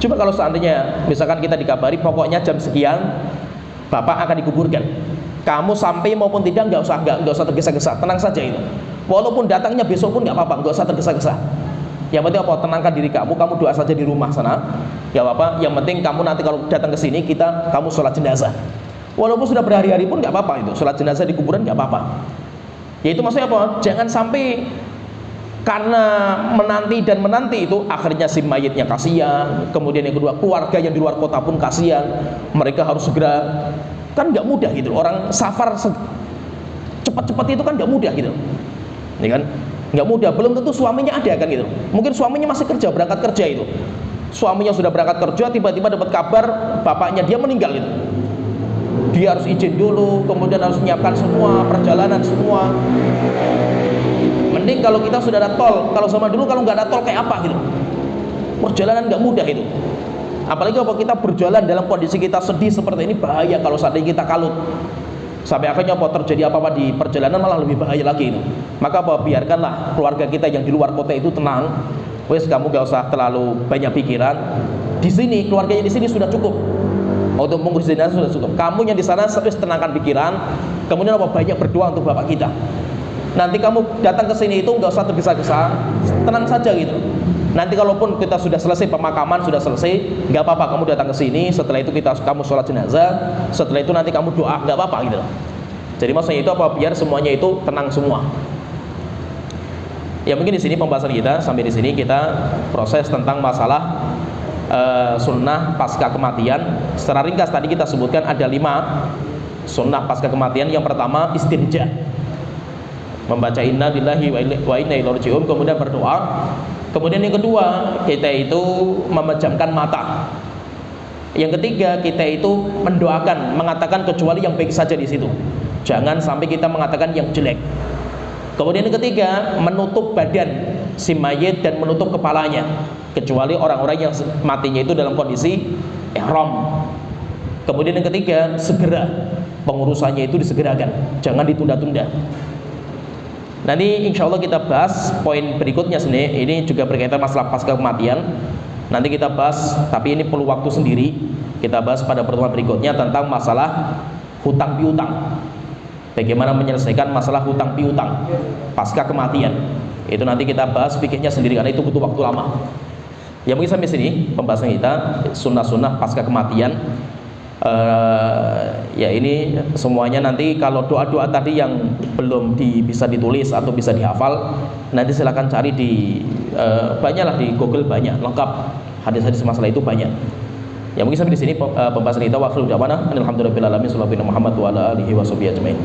Coba kalau seandainya misalkan kita dikabari pokoknya jam sekian bapak akan dikuburkan, kamu sampai maupun tidak nggak usah tergesa-gesa, tenang saja itu. Walaupun datangnya besok pun nggak apa-apa, nggak usah tergesa-gesa. Yang penting apa? Tenangkan diri kamu doa saja di rumah sana. Ya apa? Yang penting kamu nanti kalau datang ke sini kamu sholat jenazah. Walaupun sudah berhari-hari pun nggak apa-apa itu, sholat jenazah di kuburan nggak apa-apa. Ya itu maksudnya apa? Jangan sampai karena menanti itu akhirnya si mayitnya kasihan, kemudian yang kedua keluarga yang di luar kota pun kasihan, mereka harus segera, kan nggak mudah gitu. Orang safar cepat-cepat itu kan nggak mudah gitu, ya kan? Nggak mudah, belum tentu suaminya ada kan gitu. Mungkin suaminya masih berangkat kerja itu, suaminya sudah berangkat kerja, tiba-tiba dapat kabar bapaknya dia meninggal gitu. Dia harus izin dulu, kemudian harus menyiapkan semua perjalanan semua. Mending kalau kita sudah ada tol. Kalau sama dulu kalau nggak ada tol kayak apa gitu, perjalanan nggak mudah itu. Apalagi kalau kita berjalan dalam kondisi kita sedih seperti ini, bahaya kalau seandainya kita kalut. Sampai akhirnya terjadi apa-apa di perjalanan malah lebih bahaya lagi itu. Maka biarkanlah keluarga kita yang di luar kota itu tenang. Wes, kamu gak usah terlalu banyak pikiran. Di sini keluarganya di sini sudah cukup. Untuk mengurus jenazah sudah cukup. Kamu yang di sana terus tenangkan pikiran. Kemudian banyak berdoa untuk bapak kita. Nanti kamu datang ke sini itu nggak usah tergesa-gesa, tenang saja gitu. Nanti kalaupun kita sudah selesai pemakaman, sudah selesai, nggak apa-apa kamu datang ke sini. Setelah itu kamu sholat jenazah. Setelah itu nanti kamu doa, nggak apa-apa gitu. Jadi maksudnya itu apa? Biar semuanya itu tenang semua. Ya mungkin di sini pembahasan kita sampai di sini, kita proses tentang masalah sunnah pasca kematian. Secara ringkas tadi kita sebutkan ada 5 sunnah pasca kematian. Yang pertama istirja, membaca inna lillahi wa inna ilaihi raji'un, kemudian berdoa. Kemudian yang kedua, kita itu memejamkan mata. Yang ketiga, kita itu mendoakan, mengatakan kecuali yang baik saja di situ. Jangan sampai kita mengatakan yang jelek. Kemudian yang ketiga, menutup badan si mayit dan menutup kepalanya, kecuali orang-orang yang matinya itu dalam kondisi ihram. Kemudian yang ketiga, segera pengurusannya itu disegerakan, jangan ditunda-tunda. Nanti insya Allah kita bahas poin berikutnya sebenarnya. Ini juga berkaitan masalah pasca kematian. Nanti kita bahas, tapi ini perlu waktu sendiri. Kita bahas pada pertemuan berikutnya tentang masalah hutang piutang. Bagaimana menyelesaikan masalah hutang piutang pasca kematian. Itu nanti kita bahas fikihnya sendiri karena itu butuh waktu lama. Ya mungkin sampai sini pembahasan kita sunnah-sunnah pasca kematian. Ya ini semuanya nanti kalau doa-doa tadi yang belum bisa ditulis atau bisa dihafal, nanti silakan cari di banyaklah di Google, banyak lengkap hadis-hadis masalah itu banyak. Ya mungkin sampai di sini pembahasan kita. Wa akhiru da'wana alhamdulillahirabbil alamin. Sallallahu Muhammad wa ala alihi wa sahbihi ajmain.